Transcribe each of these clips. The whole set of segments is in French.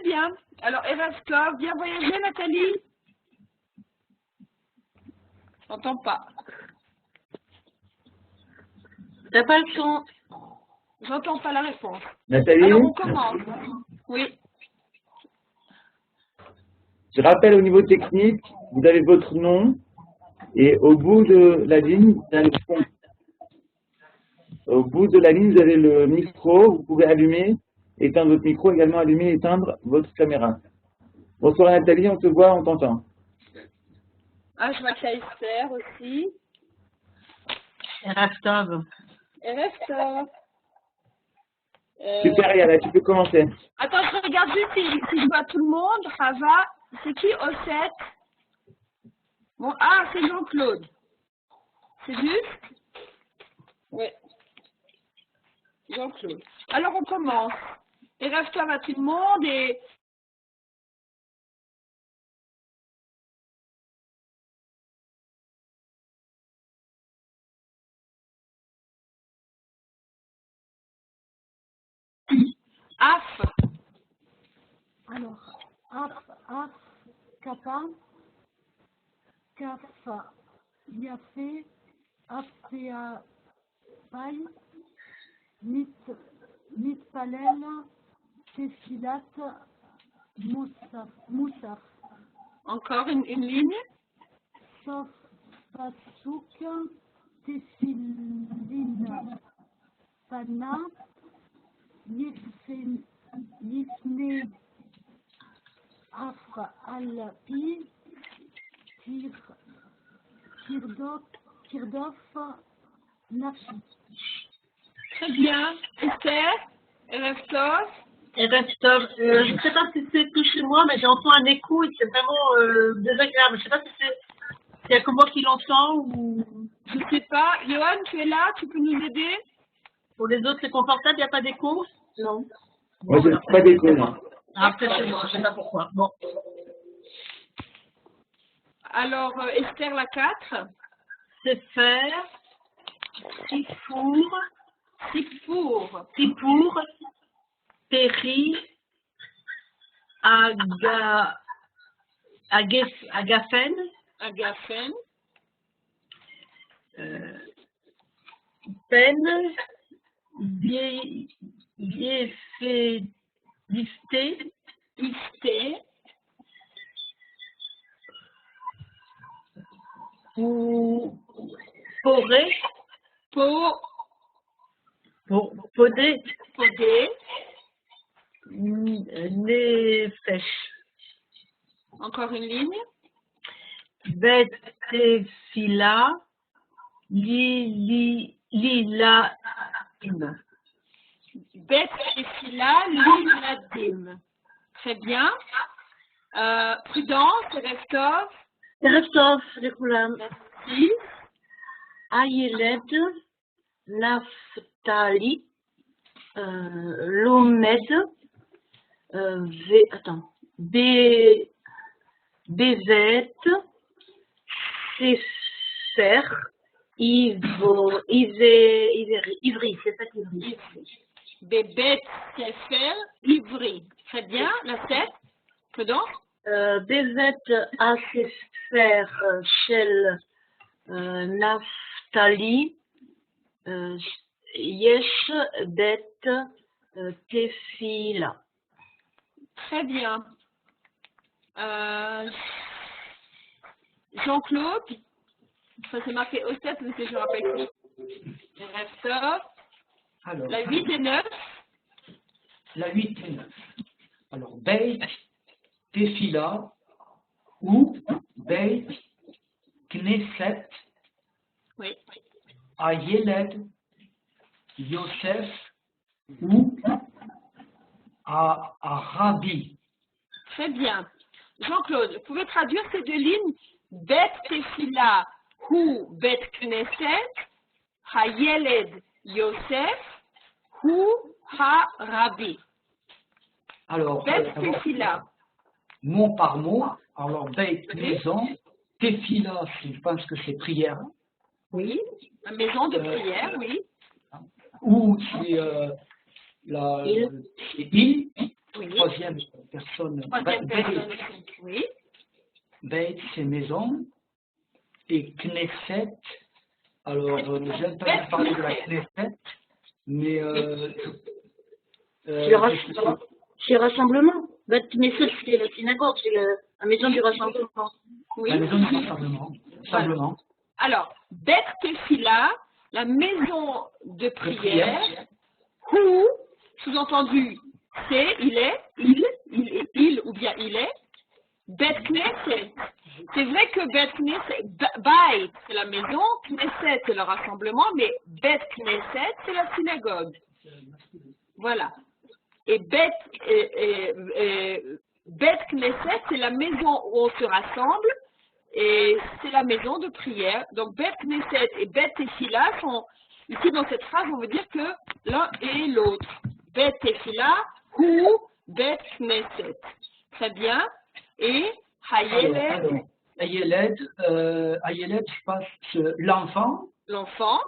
bien. Alors, Erastov, bien voyager, Nathalie. J'entends pas. T'as pas le son. J'entends pas la réponse. Nathalie, Alors, on commence. Oui. je rappelle au niveau technique, vous avez votre nom et au bout de la ligne, vous avez le son. Au bout de la ligne, vous avez le micro, vous pouvez allumer, éteindre votre micro, également allumer et éteindre votre caméra. Bonsoir Nathalie, on te voit, on t'entend. Ah, je vois qu'il y a Esther aussi. Rastov. Erastov. Super Yala, tu peux commencer. Attends, je regarde juste si je vois tout le monde. Rava, c'est qui Osset? Bon, ah, c'est Jean-Claude. C'est juste? Oui. Jean-Claude. Alors, on commence. Erastov à tout le monde et... Af. Alors, af, kappa, kafa, yafé, afea, paille, mitpalel, tefilat, moussaf, Encore une ligne. sof, pasouk, tefilin, pana, yifne, afra, alapi, Kirdof, Nafi. Très bien. Esther, Erastov. Rastov. Je ne sais pas si c'est tout chez moi, mais j'entends un écho et c'est vraiment désagréable. Je ne sais pas si s'il y a que moi qui l'entends ou Je ne sais pas. Johan, tu es là? Tu peux nous aider? pour les autres c'est confortable, il n'y a pas d'écho? Non. Moi, je n'ai pas d'écho, non. Ah, peut-être chez moi, je ne sais pas pourquoi. Bon. Alors, Esther, la 4. C'est faire, Tifour, Sipour. Tipour, Péri, Agafen, Agafen. Pen, Biefédisté, Isté. ou Forêt, Podé, Podé. Nefesh, Encore une ligne. Betefila, Lilaim. Bet Tefila, Liladim. Très bien. Prudence, Erastov. Restov, לכולם. Merci. הילד, נפתלי, לומד, בבית ספר עברי, c'est ça qu'Ivry. Bébet Sefer, Ivry. Très bien. La 7. Prudence. בבית הספר של נפתלי יש בית תפילה. Très bien. Jean-Claude. Ça c'est marqué au 7, mais que je rappelle plus. Erastov. Alors, La 8 et 9. la 8 et 9. Alors, Beit, Tefila, ou Beit, Knesset, Oui. Ayeled, Yosef, ou à Rabbi. Très bien. Jean-Claude, vous pouvez traduire ces deux lignes? Bet Tefila, ou Bet Knesset, Hayeled Yosef, ou Ha-Rabbi. Alors, Bet Tefila. mot par mot, alors Beit, maison, Tefila, je pense que c'est prière, Oui. La maison de prière, oui. ou c'est c'est il, Oui. Troisième personne. Troisième personne. Oui. Beit, c'est maison. Et Knesset, alors j'ai entendu parler de la Knesset, mais C'est rassemblement. Bet Knesset, c'est la synagogue, c'est la maison du rassemblement. Oui. la maison du rassemblement. Alors, Bet Tefila, la maison de prière, où, sous-entendu, c'est, il ou bien il est, Bet Knesset. C'est vrai que Bet Knesset, Bait, c'est la maison, Knesset, c'est le rassemblement, mais Bet Knesset, c'est la synagogue. Voilà. Et Bet Knesset, c'est la maison où on se rassemble, et c'est la maison de prière. Donc, Bet Knesset et Bet Tefila sont, ici dans cette phrase, on veut dire que l'un et l'autre. Bet Tefila ou Bet Knesset. Très bien. Et Hayeled. Hayeled, je pense, l'enfant. L'enfant.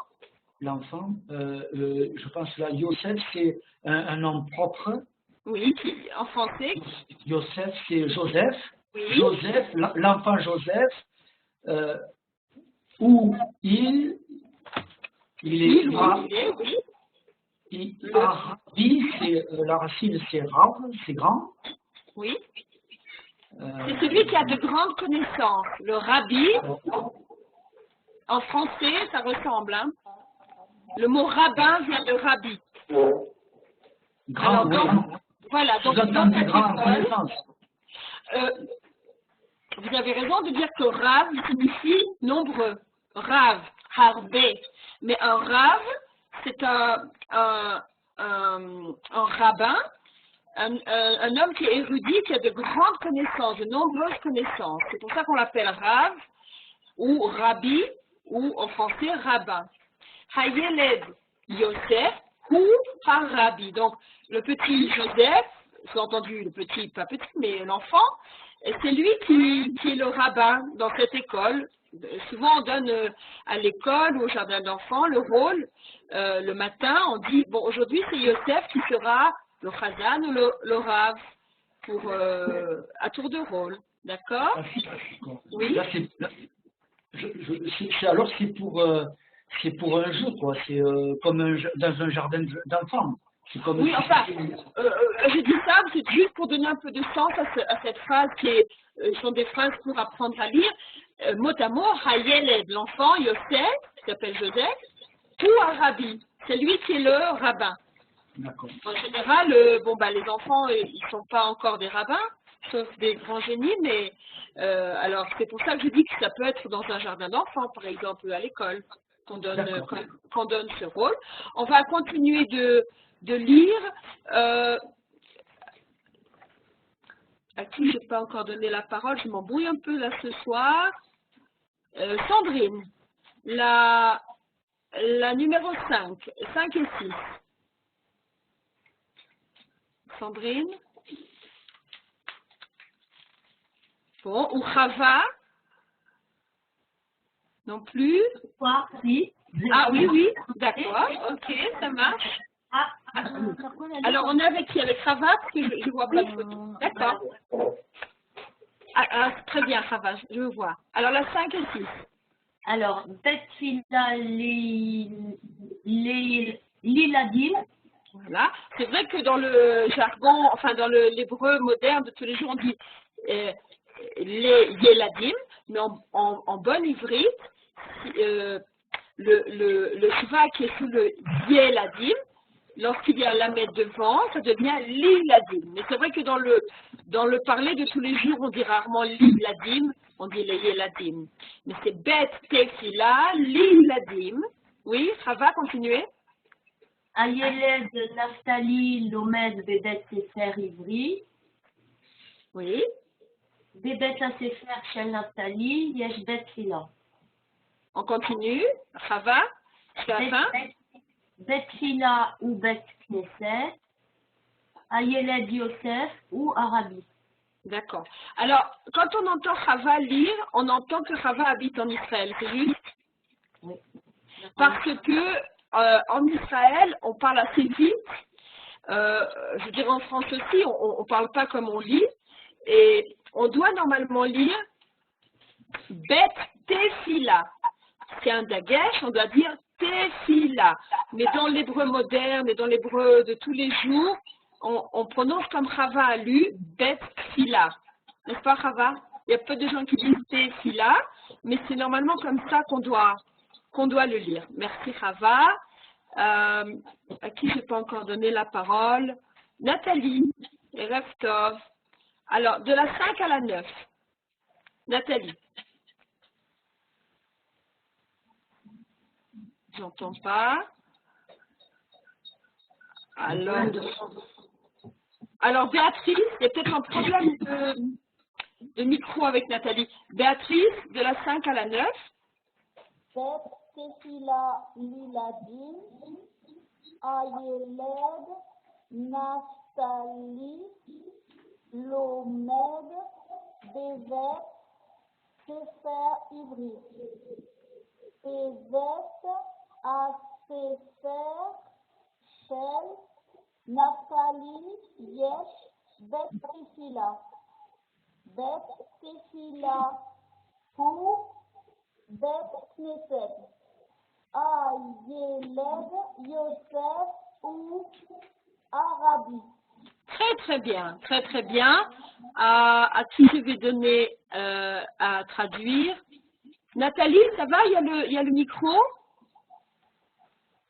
Je pense là, Yosef, c'est un nom propre. Oui, en français. Yosef, c'est Joseph. Oui. Joseph, l'enfant Joseph, où il est oui. Arabi, c'est la racine, c'est Rav, c'est grand. Oui. C'est celui qui a de grandes connaissances. Le rabbi, en français, ça ressemble. Hein. Le mot rabbin vient de rabbi. Grand, alors, donc, voilà, donc dans cette école, vous avez raison de dire que Rav signifie nombreux. Rav, Harbé. Mais un Rav, c'est un rabbin, un homme qui est érudit, qui a de grandes connaissances, de nombreuses connaissances. C'est pour ça qu'on l'appelle Rav, ou Rabbi, ou en français Rabbin. Hayeled Yosef, ou Harabi. Donc, le petit Joseph, sous-entendu le petit, pas petit, mais l'enfant, c'est lui qui est le rabbin dans cette école. Souvent, on donne à l'école ou au jardin d'enfants le rôle. Le matin, on dit, bon, aujourd'hui, c'est Yosef qui sera le chazan ou le rav pour, à tour de rôle. D'accord? Oui. Là, alors, c'est pour un jeu, quoi. C'est comme dans un jardin d'enfants. Oui, enfin, je dis ça, c'est juste pour donner un peu de sens à cette phrase qui sont des phrases pour apprendre à lire. Mot à mot, Hayeled, l'enfant, Yosef, qui s'appelle Joseph, ou Arabi, c'est lui qui est le rabbin. En général, les enfants, ils ne sont pas encore des rabbins, sauf des grands génies, mais alors c'est pour ça que je dis que ça peut être dans un jardin d'enfants, par exemple, à l'école, qu'on donne ce rôle. On va continuer de lire. À qui je n'ai pas encore donné la parole, je m'embrouille un peu là ce soir. Sandrine, la numéro 5 et 6. Sandrine. Bon, ou Chava. Non plus. Quoi? Oui. Ah oui, d'accord, ok, ça marche. Alors, on est avec qui? Avec Chava, parce que je ne vois pas de photo. D'accord. Très bien, Chava, je vois. Alors, la 5 et 6. Alors, Betfila Liladim. Voilà. C'est vrai que dans le jargon, enfin dans l'hébreu moderne de tous les jours, on dit les Yeladim, mais en bon ivrite, le shva qui est sous le Yeladim, lorsqu'il y a la mettre devant, ça devient Liladim. Mais c'est vrai que dans le parler de tous les jours, on dit rarement Liladim, on dit les Yeladim. Mais c'est Bet Tefila Liladim. Oui, ça va continuer. Ayeled Naftali Lomed Bebet Sefer Ivri. Oui. Bebet Sefer Shel Naftali Yesh Bet Fila. On continue. Chava, jusqu'à la fin. Bet Fila ou Bet Knesset. Ayeled Yosef ou Arabi. D'accord. Alors, quand on entend Chava lire, on entend que Chava habite en Israël, c'est juste? Oui. Parce que en Israël, on parle assez vite. je veux dire en France aussi, on ne parle pas comme on lit, et on doit normalement lire Bet Tefila. C'est un dagesh, on doit dire Tefila. Mais dans l'hébreu moderne et dans l'hébreu de tous les jours, on prononce comme Chava a lu, Bet Tefila. N'est-ce pas Chava? Il y a peu de gens qui disent Tefila, mais c'est normalement comme ça qu'on doit le lire. Merci Chava. À qui je n'ai pas encore donné la parole? Nathalie et Reftov. Alors, de la 5 à la 9. Nathalie. J'entends pas. Alors, Béatrice, il y a peut-être un problème de micro avec Nathalie. Béatrice, de la 5 à la 9. Bet Tefila Liladim, Ayeled, Naftali, Lomed, Bevet, Sefer Ivri. Bevet, Sefer, Shel, Naftali, Yesh, Bet Tefila. Bet Tefila pour Bet Knesset. Ayeled, Yosef ou Arabi. Très très bien, très très bien. À qui je vais donner à traduire? Nathalie, ça va? Il y a le micro?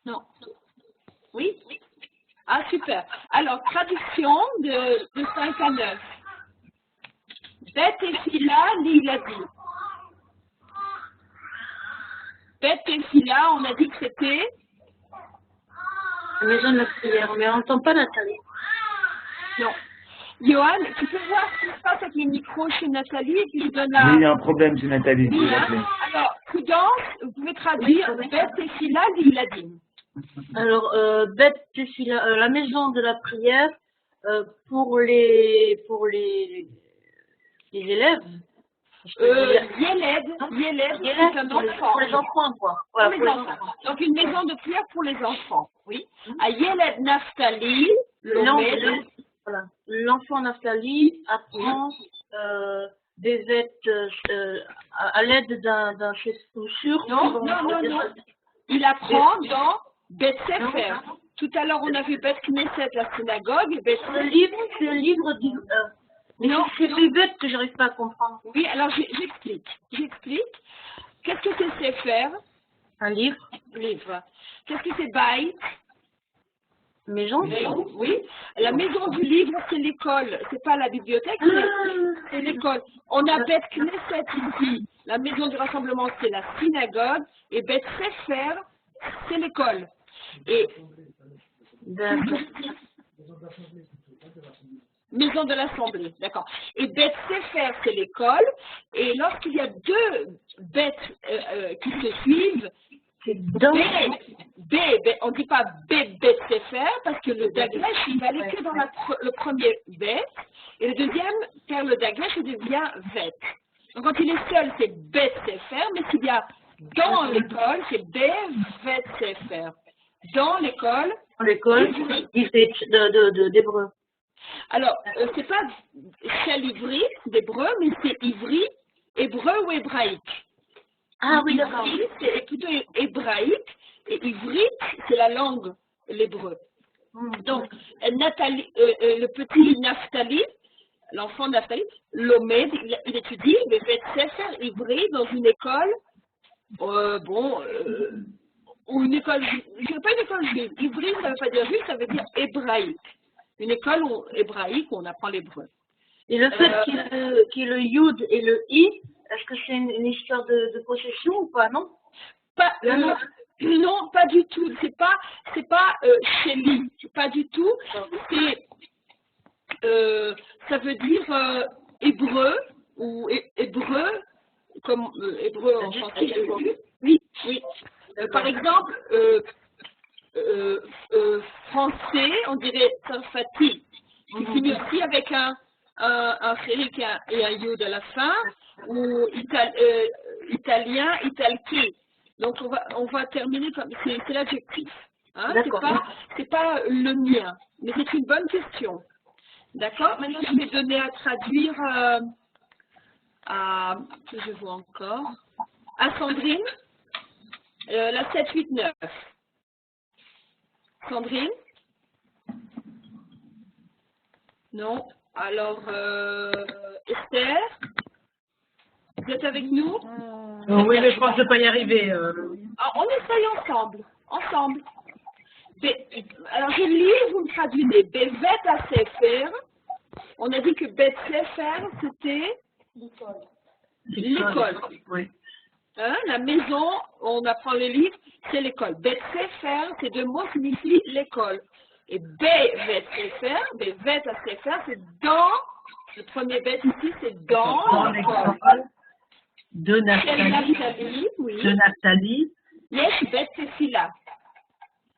Non. Oui? Ah, super. Alors, traduction de 5 à 9. Bet Tefila Liladi. Bet Tefila, on a dit que c'était La maison de la prière, mais on n'entend pas Nathalie. non. Johan, tu peux voir ce qui se passe avec le micro chez Nathalie et puis je donne la... Oui, il y a un problème chez Nathalie, je Oui, vais hein. l'appeler. Alors, Prudence, vous pouvez traduire Bet Tefila Liladim. Alors, Beth Tefila, la maison de la prière pour les élèves. Yeled, c'est un enfant. Pour les enfants, quoi. Voilà, Pour pour les les enfants. enfants. Donc, une maison de prière pour les enfants. Oui. À Yeled Naftali, Lomed. Voilà. L'enfant Naftali apprend des vêtements à l'aide d'un chaussure. Non. Il apprend dans Bet Sefer. Tout à l'heure, on a vu Bet Knesset, la synagogue. Et Bet C'est le livre du... Non, c'est des bêtes que j'arrive pas à comprendre. Oui, alors j'explique. Qu'est-ce que c'est Sefer? Un livre. Qu'est-ce que c'est Baït? Maison. Oui. La maison du livre, c'est l'école. C'est pas la bibliothèque, c'est l'école. On a Bet Knesset ici. La maison du rassemblement, c'est la synagogue. Et Bet Sefer, c'est l'école. Et maison de l'Assemblée, d'accord. Et Bet Sefer, c'est l'école. Et lorsqu'il y a deux bêtes qui se suivent, on ne dit pas Bet Sefer, parce que le Dagesh, il va aller que dans le premier Bet. Et le deuxième, faire le Dagesh, il devient Bet. Donc quand il est seul, c'est Bet Sefer, mais s'il y a dans l'école, c'est Bet Sefer. Dans l'école, d'hébreu. Alors, c'est pas chez l'ivri d'hébreu, mais c'est ivri, hébreu ou hébraïque. Ah oui, d'accord. C'est plutôt hébraïque, et ivri, c'est la langue, l'hébreu. Donc, Nathalie, le petit Naftali, l'enfant Naftali, l'Omed, il étudie le Bet Sefer ivri dans une école, ou une école, je ne sais pas une école juive. Ivri, ça ne veut pas dire juif, ça veut dire hébraïque. Une école hébraïque où on apprend l'hébreu. Et le fait qu'il y ait le Yud et le I, est-ce que c'est une histoire de possession ou pas, non? Non, pas du tout. C'est pas Sheli, pas du tout. C'est ça veut dire hébreu ou hébreu comme hébreu en français. Oui. Par exemple, français, on dirait sarfati, qui finit aussi avec un chérik et un yod à la fin, ou italien, italki. Donc on va terminer comme c'est l'adjectif. Hein, D'accord. c'est pas le mien, mais c'est une bonne question. D'accord? Maintenant, je vais donner à traduire que je vois encore, à Sandrine, la 7, 8, 9. Sandrine? Non. Alors, Esther, vous êtes avec nous? Oui, mais je crois que je ne vais pas y arriver. Ah, on essaye ensemble. Ensemble. Alors, je lis, vous me traduisez. Bevet à Sefer. On a dit que Bet Sefer, c'était l'école. Oui. Hein, la maison, on apprend les livres, c'est l'école. Bet Sefer, ces deux mots signifient l'école. Et Bevet Sefer, Bevet à Sefer, c'est dans, le premier Bet ici, c'est dans l'école. De Naphtali, oui. De Naphtali. Yesh Bet Tefila.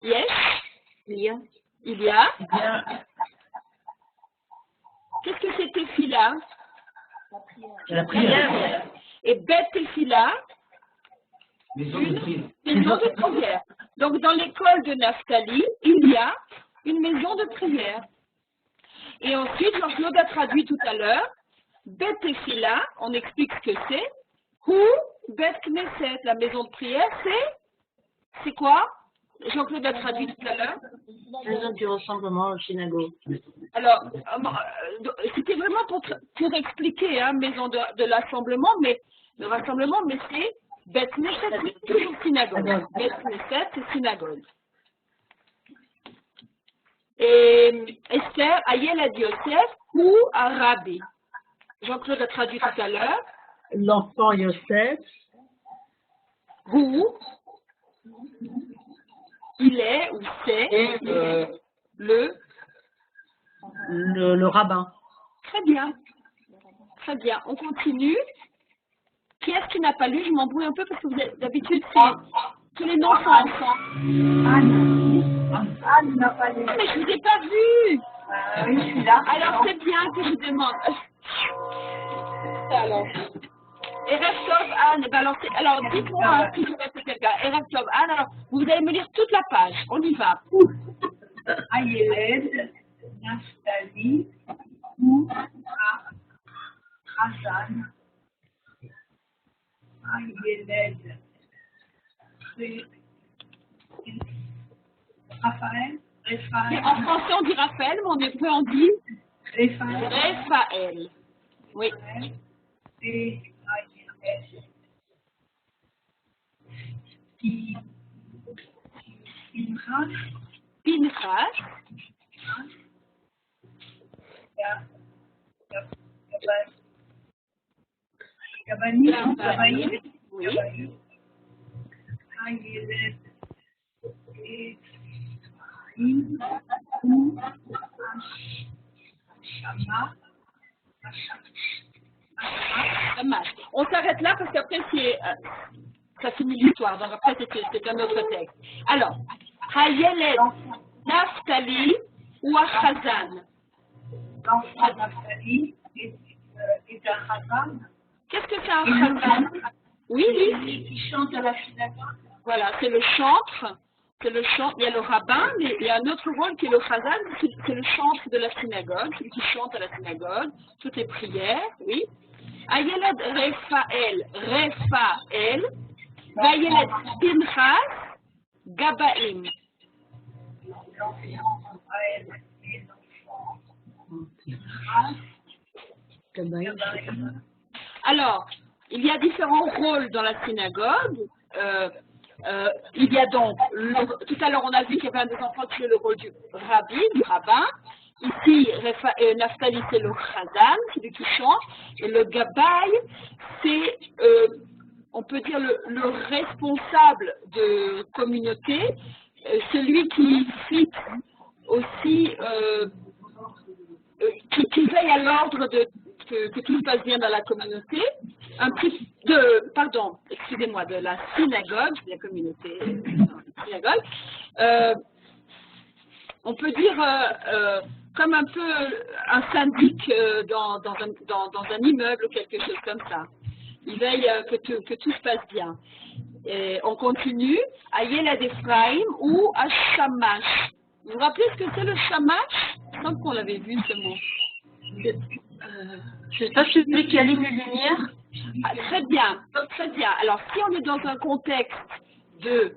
Yesh, il y a. Bien. Qu'est-ce que c'est Tefila? La prière. Et Bet Tefila, Maison de prière. maison de prière. Donc, dans l'école de Naphtali, il y a une maison de prière. Et ensuite, Jean-Claude a traduit tout à l'heure, Bet Tefila, on explique ce que c'est, ou Bet Knesset, la maison de prière, c'est quoi? Jean-Claude a traduit tout à l'heure. Maison du rassemblement au synagogue. Alors, c'était vraiment pour expliquer, hein, maison de l'assemblement, mais le rassemblement, mais c'est Bet Knesset, c'est toujours synagogue. Bet Knesset, c'est synagogue. Et Esther, Ayel a dit Yosef ou à Rabbi. Jean-Claude a traduit tout à l'heure. L'enfant Yosef. Où il est ou c'est le rabbin. Très bien. Très bien. On continue. Qui est-ce qui n'a pas lu? Je m'embrouille un peu parce que d'habitude, tous les noms sont ensemble. Anne n'a pas lu. Mais je ne vous ai pas vu. Oui, je suis là. Alors, c'est bien que je demande. Alors. Erev Tov Anne, alors dites-moi si je reste quelqu'un. Erev Tov Anne, alors vous allez me lire toute la page. On y va. Ayeled, Naphtali, ou Hazan. Ayeled, Raphaël, Et en français, on dit Raphaël, mais en hébreu, on dit Raphaël. Oui. Et Ayeled. Pinchas. Gabani. Oui. Ayeled. On s'arrête là parce qu'après, ça finit l'histoire. Donc après, c'est un autre texte. Alors, Hayeled, Naphtali ou Achazan. L'enfant Naphtali est un Hazan. Qu'est-ce que c'est un Chazan? Oui, oui. Qui chante à la synagogue. Voilà, c'est le chantre. C'est le chant. Il y a le rabbin, mais il y a un autre rôle qui est le Chazan, c'est le chantre de la synagogue, celui qui chante à la synagogue, toutes les prières, oui. Ayeled Raphaël, Vayeled Pinchas, Gabaim. Alors, il y a différents rôles dans la synagogue. Il y a donc, tout à l'heure on a vu qu'il y avait un des enfants qui jouait le rôle du rabbi, du rabbin. Ici, Naphtali c'est le chazan, celui qui chante. Et le gabaï, c'est, on peut dire, le responsable de communauté, celui qui fixe aussi, qui veille à l'ordre que tout se passe bien dans la communauté. Un petit excusez-moi, de la synagogue, de la communauté, synagogue. On peut dire comme un peu un syndic dans un immeuble ou quelque chose comme ça. Il veille que tout se passe bien. Et on continue à Yelad Ephraim ou à Shamash. Vous vous rappelez ce que c'est le Shamash? Il me semble qu'on l'avait vu ce mot. C'est pas celui qui allume les lumières? Ah, très bien, très bien. Alors, si on est dans un contexte de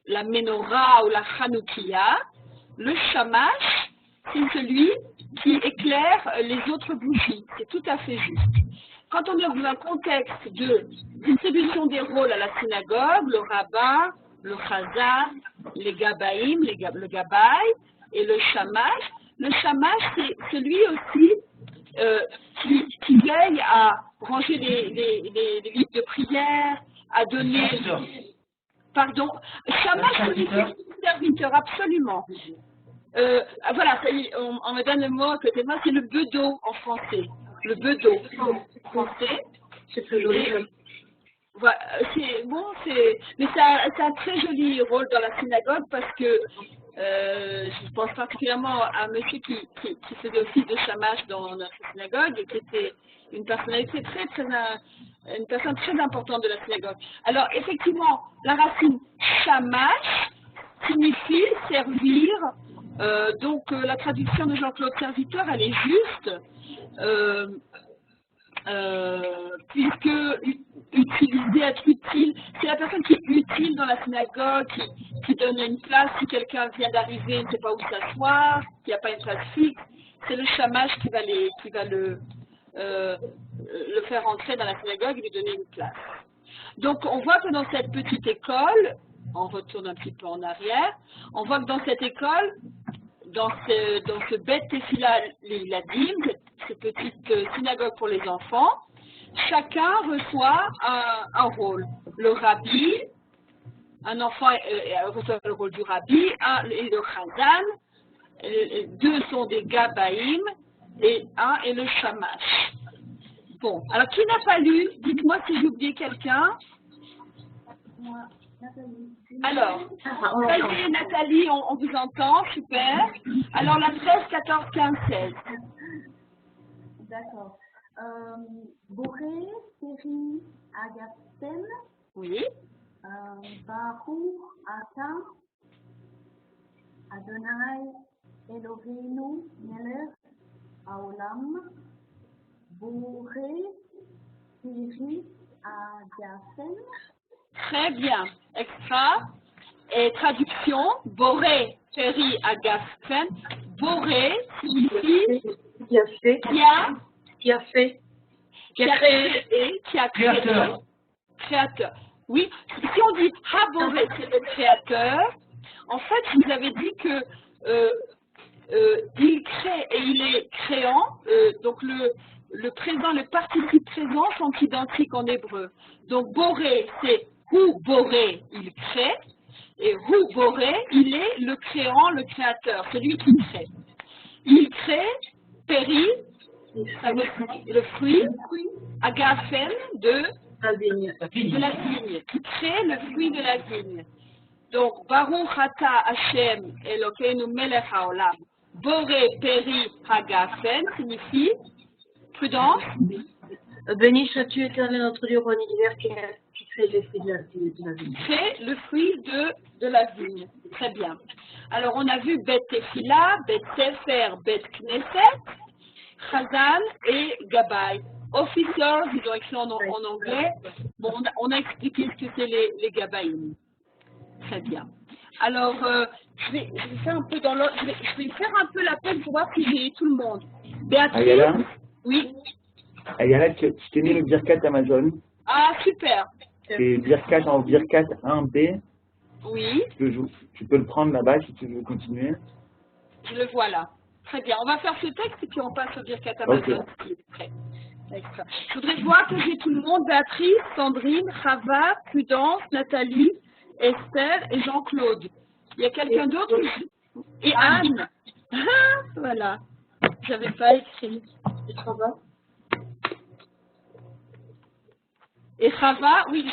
la menorah ou la Hanoukia, le Shamash, c'est celui qui éclaire les autres bougies. C'est tout à fait juste. Quand on est dans un contexte de distribution des rôles à la synagogue, le rabbin, le chazan, les gabaïm, le gabaï et le shamash c'est celui aussi qui veille à ranger les livres de prière, à donner... Pardon, shamash signifie serviteur, absolument. Voilà, on me donne le mot à côté de moi, c'est le bedeau en français. Le bedeau en français. C'est plus joli. Voilà, mais ça a un très joli rôle dans la synagogue parce que je pense particulièrement à un monsieur qui faisait office de shamash dans notre synagogue et qui était une personnalité une personne très importante de la synagogue. Alors effectivement, la racine shamash signifie servir. Donc la traduction de Jean-Claude Serviteur, elle est juste, puisque utiliser, être utile, c'est la personne qui est utile dans la synagogue, qui donne une place si quelqu'un vient d'arriver et ne sait pas où s'asseoir, qui n'a pas une place fixe, c'est le shamash qui va le faire entrer dans la synagogue et lui donner une place. Donc on voit que dans cette petite école, on retourne un petit peu en arrière, on voit que dans cette école, dans ce Bet Tefila Leiladim, cette petite synagogue pour les enfants, chacun reçoit un rôle. Le rabbi, un enfant reçoit le rôle du rabbi, et le chazan, deux sont des gabaïm, et un est le shamash. Bon, alors qui n'a pas lu? Dites-moi si j'ai oublié quelqu'un. Alors, vas-y Nathalie, on vous entend, super. Alors la 13, 14, 15, 16. D'accord. Boré, Séri, Agasten. Oui. Baruch, Ata, Adonai, Eloheinu, Melech, Haolam. Boré, Séri, Agasten. Très bien. Extra. Et traduction, Boré, Séri, Agasten. Boré signifie Qui a fait? Qui a créé. Créateur. Oui, si on dit Haboré, c'est le créateur, en fait, je vous avais dit que il crée et il est créant, donc le présent, le participe présent sont identiques en hébreu. Donc Boré, c'est Hu Boré, il crée, et Hu Boré, il est le créant, le créateur, celui qui crée. Il crée, Péri, le fruit, Agafen de la vigne. Il crée le fruit de la vigne. Donc, Baruch Ata Hashem Elokeinu Melech Haolam. Boré Péri Agafen signifie prudence. Béni sois-tu éternel notre Dieu roi univers qui crée le fruit de la vigne. Crée le fruit de la vigne. Très bien. Alors, on a vu Bet Tefila, Bet Sefer, Bet Knesset, Chazan et Gabaï. Officers, ils ont écrit en anglais. Bon, on a expliqué ce que c'est les Gabaïm. Très bien. Alors, je vais faire un peu dans l'ordre. Je vais faire un peu la peine pour voir si j'ai tout le monde. Béatrice. Ayala, Oui. Ayala, tu t'es mis le Birkat Amazon. Ah, super. C'est Birkat en Birkat 1B. Oui. Tu peux le prendre là-bas si tu veux continuer. Je le vois là. Très bien. On va faire ce texte et puis on passe au Birkat Amazon. Okay. Prêt. Je voudrais voir que j'ai tout le monde. Béatrice, Sandrine, Chava, Prudence, Nathalie, Esther et Jean-Claude. Il y a quelqu'un d'autre? Et Anne. Ah, voilà. Je n'avais pas écrit. Et Chava? Et Chava, oui,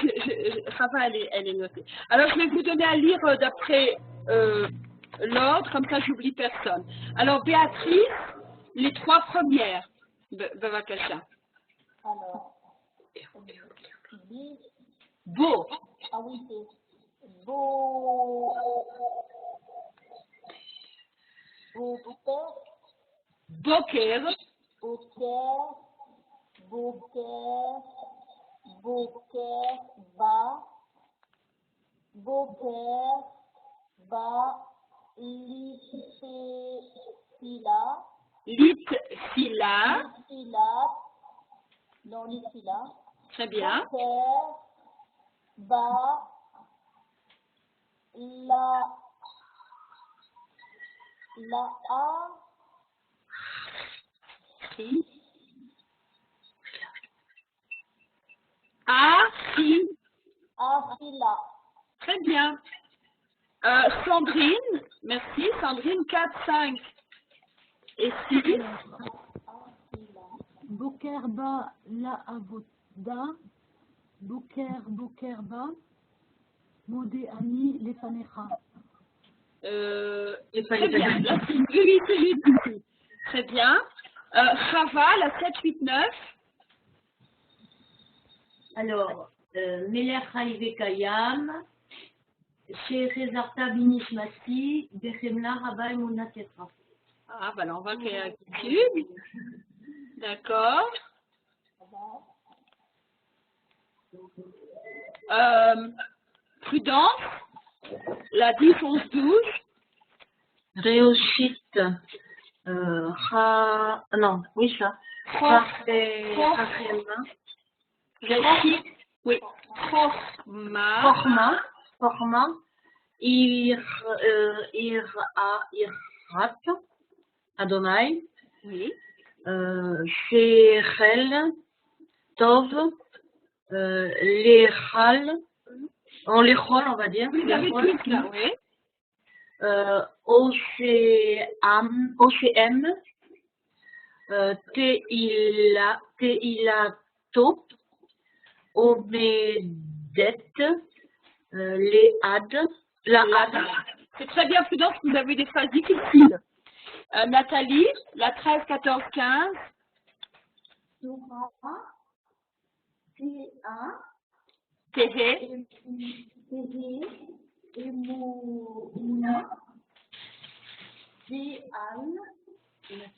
Chava, elle est notée. Alors, je vais vous donner à lire d'après l'ordre, comme ça, j'oublie personne. Alors, Béatrice, les trois premières. Bavakasha. Alors, Beau. Ah oui, c'est beau. Boker. Boker. Boker. Boker. Boker. Ba. Boker. Ba. Litsila. Litsila. Litsila. Non, litsila. Très bien. Boker. Ba. La A. Si. Ari. Afila. Très bien. Sandrine, merci. Sandrine, 4, 5 et 6. Bokerba la avoda, Bokerba, Modé Ani Lefanecha. Très bien. Là, c'est oui, c'est juste ici. Très bien. Chava, la 7, 8, 9. Alors, Melech Haïve Kayam, chez Rezarta Binishmati, Bechemla Rabba Monatetra. Ah, bah là, on va créer un cube. D'accord. Prudence, la 10, 11, 12. Réussite. Non, oui, ça. Réussite. Oui. Forma. Forma. Irat. Adonai. Oui. Sechel. Tov. Lechal. Lechol, on va dire. Vous les avez tous là, oui. OCM. Teilato. Obedet. Léad. C'est très bien, Prudence, vous avez des phrases difficiles. Nathalie, la 13, 14, 15. Téhé.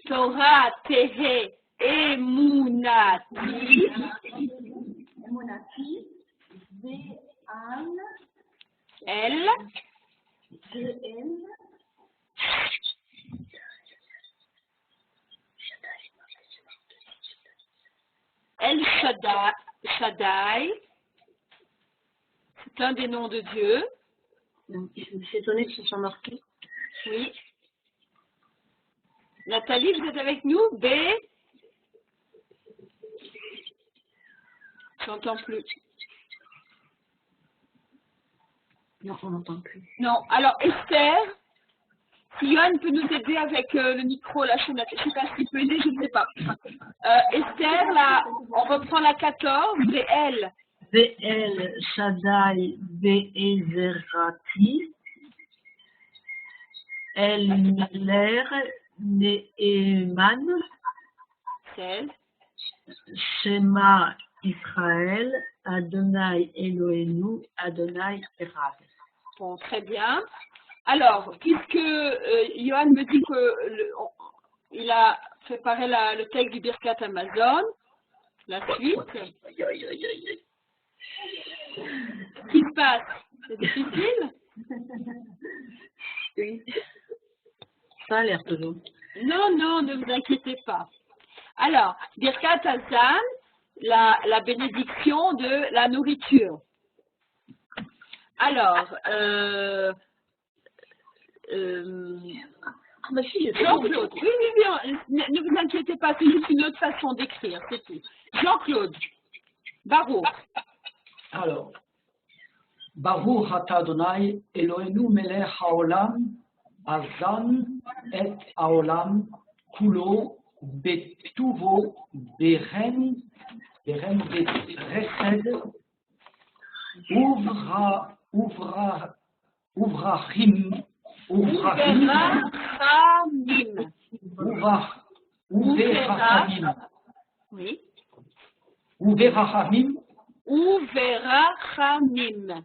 Torah, Téhé, Emunati. Elle. El Shaddai. C'est un des noms de Dieu. Je me suis étonnée que ce soit marqué. Oui. Nathalie, vous êtes avec nous? B. J'entends plus. Non, on n'entend plus. Non. Alors, Esther, si Johan peut nous aider avec le micro, là, je ne sais pas s'il peut aider, je ne sais pas. Esther, là, on reprend la 14, et elle. Ve'el Shaddai Ve'ezerati. El Miler Ne'eman. 16. Shema Israël. Adonai Eloheinu. Adonai Echad. Bon, très bien. Alors, puisque Johan me dit qu'il a préparé le texte du Birkat Amazon, la suite. Qu'est-ce qui se passe? C'est difficile? Oui. Ça a l'air toujours. Non, non, ne vous inquiétez pas. Alors, Birkat Hazan, la bénédiction de la nourriture. Alors, Jean-Claude, oui, ne vous inquiétez pas, c'est juste une autre façon d'écrire, c'est tout. Jean-Claude, Baruch. Alors, Baruch Ata Adonai Eloheinu melech haolam azan et haolam kulo betuvo beren beresed uvrachim Oui. Uverachamim. Uverachamim.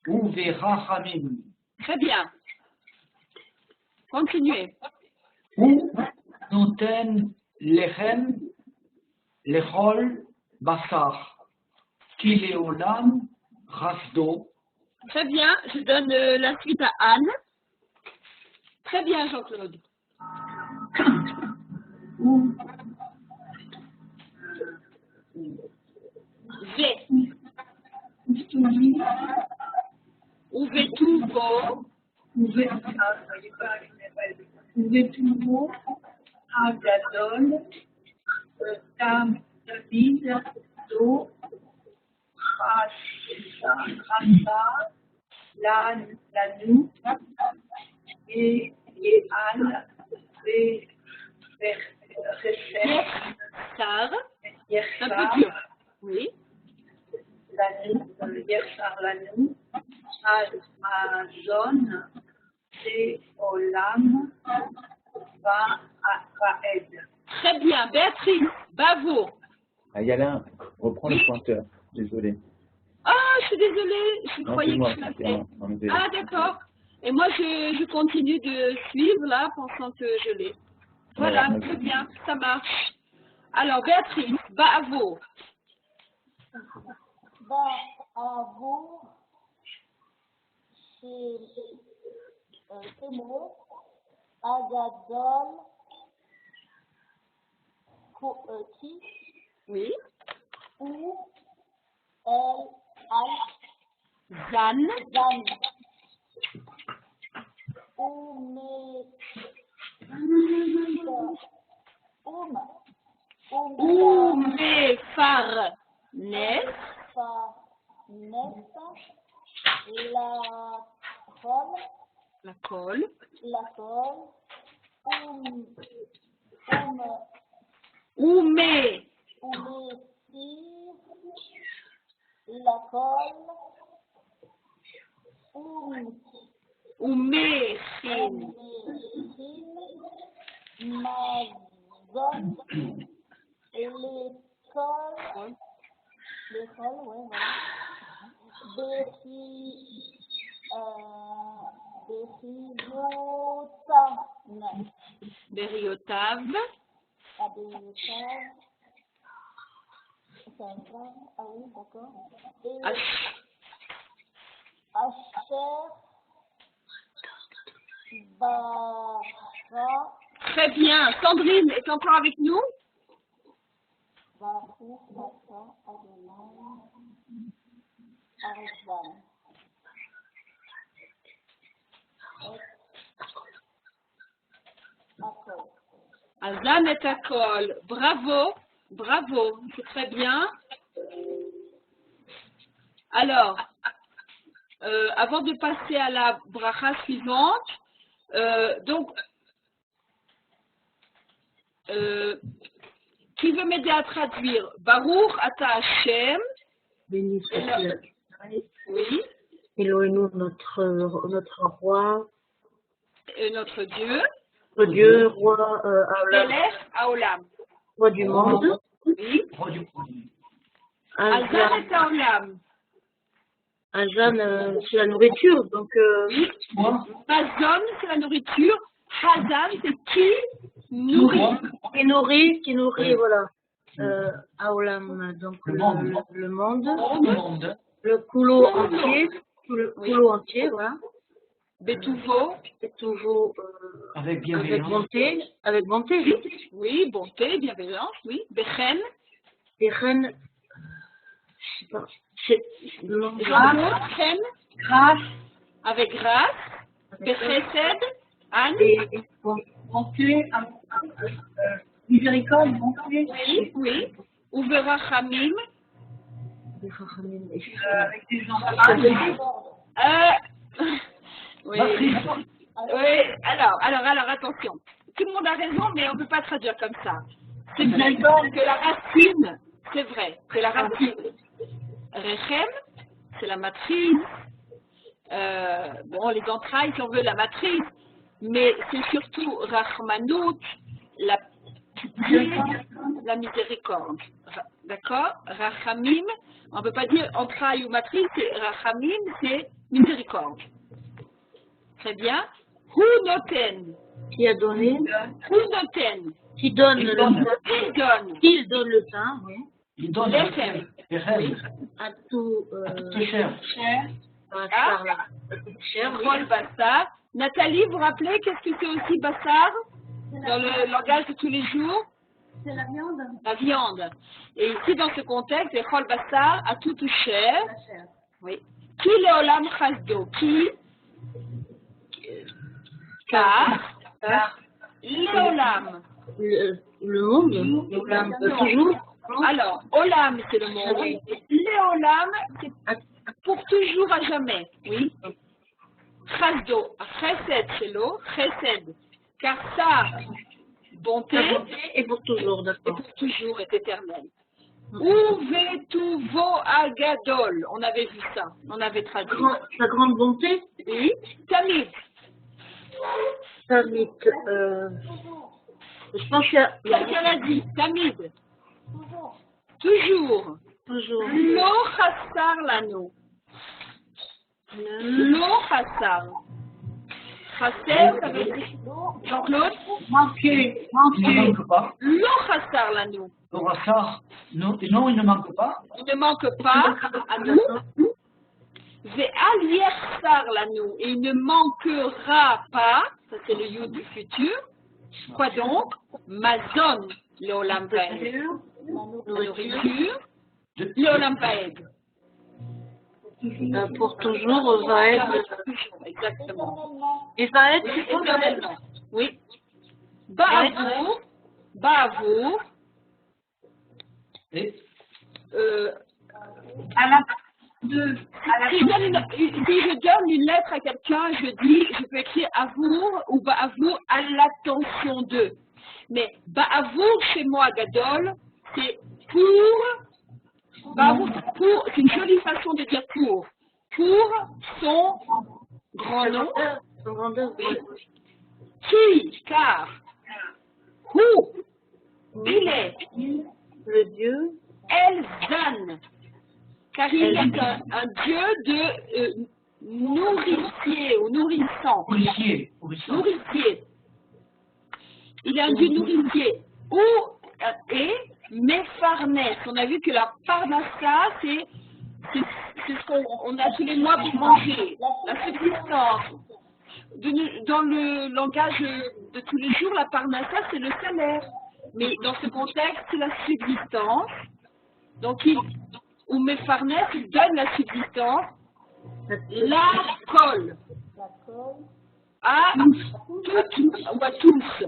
Uverachamim. Très bien. Continuez. Ou noten lechem lechol basar. Ki leolam rasdo. Très bien. Je donne la suite à Anne. Très bien, Jean-Claude. V. Uvetuvo. Uvetuvo, Agadol, Tam David, Do, Chasa, Lanou, et Al, Sar. Un peu Yersar, dur. Oui. Yersar Lanou, Amazon, et Olam, Vaed. Très bien. Béatrice. Bravo. Ayala, reprends le pointeur. Désolé. Ah, je suis désolée. Je Non, croyais c'est que moi. je l'avais C'est fait. moi. Enlevez. Ah, d'accord. Et moi, je continue de suivre là, pensant que je l'ai. Voilà, Ouais, très bien, ça marche. Alors, Béatrice, bravo. Bravo. C'est mot. Agadol. Qui Oui. ou el al Zan. zan Oumefar. Nes. La colle. Oumé. Oumechin. L'école, ouais, voilà. Beriotav. C'est un verbe. Ah oui, d'accord. Et Ach- Asher Bara Très bien. Sandrine est encore avec nous? Baruch Ata Adonai Arizan. Akol. Azan et Akol. Bravo. Bravo. C'est très bien. Alors, avant de passer à la bracha suivante, qui veut m'aider à traduire? Baruch Ata Hashem. Béni soit-il. Oui. Elohim, notre roi, Notre Dieu. notre Dieu, roi, Melech Haolam. roi du monde. Oui. Produit. Azan et Haolam. Azan, c'est la nourriture, donc Oui. Moi, Mazon, c'est la nourriture. Hazan, c'est qui nourrit. qui nourrit, voilà. Aolam, donc Le monde. le monde, le monde. le couleau entier, le Oui. couleau entier, voilà. Betouvo. C'est toujours Avec avec bienveillance. bonté, avec bonté. Oui, bonté, bienveillance, oui. Bechen. Les reines, je sais pas, c'est le nom de Jean-Claude, Chen. Grâce, Avec grâce. Bechesed. Anne. et bon, bonté, miséricorde, bonté, Oui, oui. Uverachamim. les rachamim, et avec des gens. Oui. Patrice. Oui, alors, attention. Tout le monde a raison, mais on ne peut pas traduire comme ça. C'est vrai que la racine, c'est vrai, que la racine, Rechem, c'est la matrice, bon, les entrailles, si on veut, la matrice, mais c'est surtout Rachmanout, la qui est la miséricorde. D'accord? Rachamim, on ne peut pas dire entraille ou matrice, c'est Rachamim, c'est miséricorde. Très bien. Hu noten. Qui a donné, Hu noten. qui donne Il le donne. pain, Il donne. il donne le pain, oui, Il donne Lechem. les rêves, à tout, tout cher. à Ah. cher, oui. Rôle Bassar. Nathalie, vous vous rappelez qu'est-ce que c'est aussi Bassar dans le langage de tous les jours? C'est la viande. La viande. Et ici, dans ce contexte, c'est Rôle Bassar à toute chair. La chair. Oui. Qui le olam chasdo? Qui? Car le olam. Le monde, toujours, Alors, olam, c'est le monde. Le olam, c'est pour toujours à jamais. Oui. Chasdo, chesed, c'est l'eau, chesed. Car sa bonté et pour toujours, est d'accord. pour toujours, est éternelle. Uvetuvo agadol. On avait vu ça. On avait traduit. Sa grande bonté, Oui. Tamid. Tamit, je pense qu'il y a Quelqu'un l'a dit. Tamid. Toujours. toujours Lo chassar lano. Lo chassar. Chasser, ça veut dire. Jean-Claude. Manqué, Il ne manqué. manque pas. Lo chassar lano. Le rassar, non, non, il ne manque pas. Il ne manque pas à nous. Ve'al yersar lano. Et il ne manquera pas. Ça, c'est le you du futur. Quoi donc? Mazon, le olam vaed. La nourriture, le olam vaed. pour toujours va être, Exactement. et va être, Éternellement. Oui. Ba'avour, Et À la de, à la si je donne une lettre à quelqu'un, je peux écrire Avour ou Ba'avour à l'attention d'eux. Mais Ba'avour chez moi, Gadol, c'est pour, Ba'avour, c'est une jolie façon de dire pour son grand nom, son grandeur, qui, car, il est, le Dieu, Elzan, car il est un dieu de nourricier ou nourrissant. policier. Nourricier. Il est un dieu nourricier. Et Mepharnes. On a vu que la parnassa, c'est ce qu'on a tous les mois pour manger. La subsistance. Dans le langage de tous les jours, la parnassa, c'est le salaire. Mais dans ce contexte, c'est la subsistance. Donc, ou Mepharnes, il donne la subsistance, la colle à toutes ou à tous.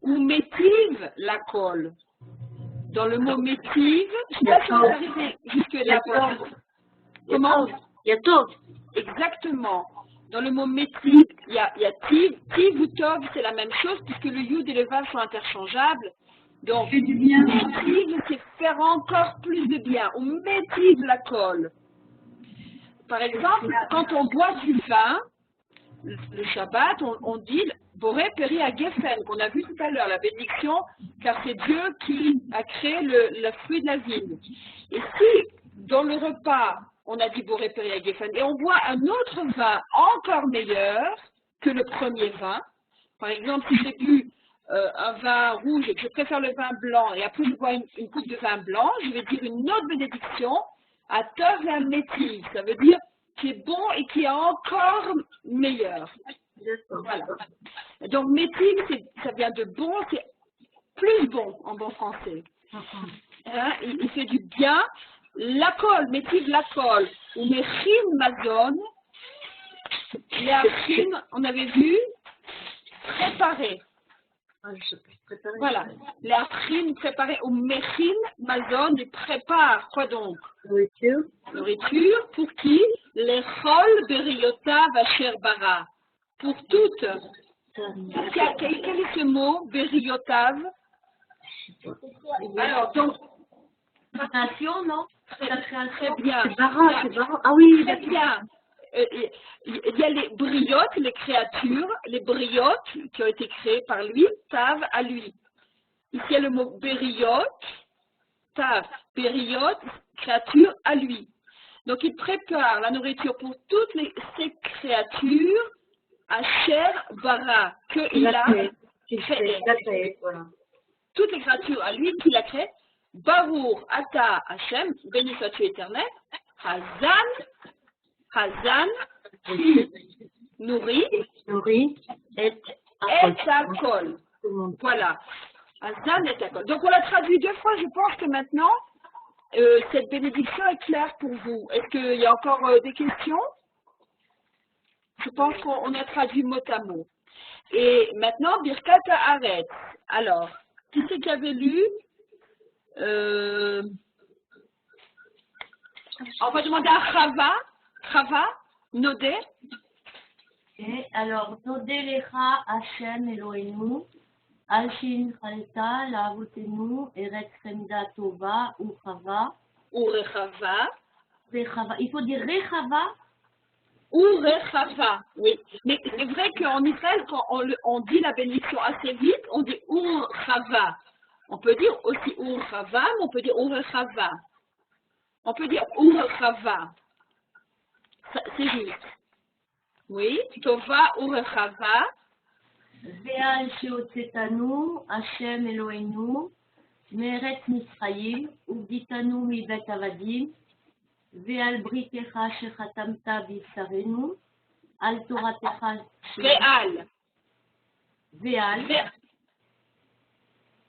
Ou métive, la colle. Dans le mot métive, je ne sais pas si vous arrivez jusque-là. Comment? il y a Tov, Exactement. Dans le mot métive, il y a tiv. Tiv ou tov, c'est la même chose puisque le yud et le vav sont interchangeables. Donc, fait du bien. métive, c'est faire encore plus de bien. On métive la colle. Par exemple, quand on boit du vin, le Shabbat, on dit Boré Peri à Geffen, qu'on a vu tout à l'heure, la bénédiction, car c'est Dieu qui a créé le fruit de la vigne. Et si, dans le repas, on a dit Boré Peri à Geffen, et on boit un autre vin encore meilleur que le premier vin, par exemple, si j'ai bu un vin rouge et que je préfère le vin blanc, et après je bois une coupe de vin blanc, je vais dire une autre bénédiction, à Tov et à Métiv, ça veut dire qui est bon et qui est encore meilleur. Voilà. Donc, métive, ça vient de bon, c'est plus bon en bon français. Hein, il fait du bien. La colle, métive la colle, ou mechim mazon, les achim, on avait vu, préparer. Voilà, les achim préparés, ou mechim mazon, ils préparent, quoi donc? nourriture, Nourriture, pour qui? Les chol beriota vacher bara. Pour toutes. Quel est ce mot, beriotav? Alors, donc, Création, non? C'est la création. très bien. c'est Bara, ah oui, Très bien. Il y a les briotes, les créatures, les briotes qui ont été créées par lui, tav à lui. Ici, il y a le mot Beriot, Taf, Beriot, créature à lui. Donc, il prépare la nourriture pour toutes ces créatures à chair bara, qu'il a créé. Voilà. Toutes les créatures à lui qu'il a créées. Barour, Ata, Hachem, béni sois-tu éternel. Hazan, nourri, et Akol. Voilà. Hazan et Akol. Donc, on l'a traduit 2 fois. Je pense que maintenant, cette bénédiction est claire pour vous. Est-ce qu'il y a encore des questions? Je pense qu'on a traduit mot à mot. Et maintenant, Birkat Haaretz. Alors, qui c'est qui avait lu? On va demander à Chava, Nodé. Et alors, Nodé Lecha Hashem Eloheinu, Alshin Chalta, Laavotenu, Eretz Chemda Tova, ou Chava. Ou Rechava. Il faut dire Rechava. Ou Rechava, oui. Mais c'est vrai qu'en Israël, quand on dit la bénédiction assez vite, on dit Ur Chava. On peut dire aussi Ur Chava, mais on peut dire Ur Rechava. On peut dire Ur Chava. C'est juste. Oui, Tova Ur Rechava. Ve'al sheotzetanu, Hashem Eloheinu, Meretz Misraim, Ugditanu mibet avadim, Ve'al britecha shechatamta b'yisarenu, Al toratecha Ve'al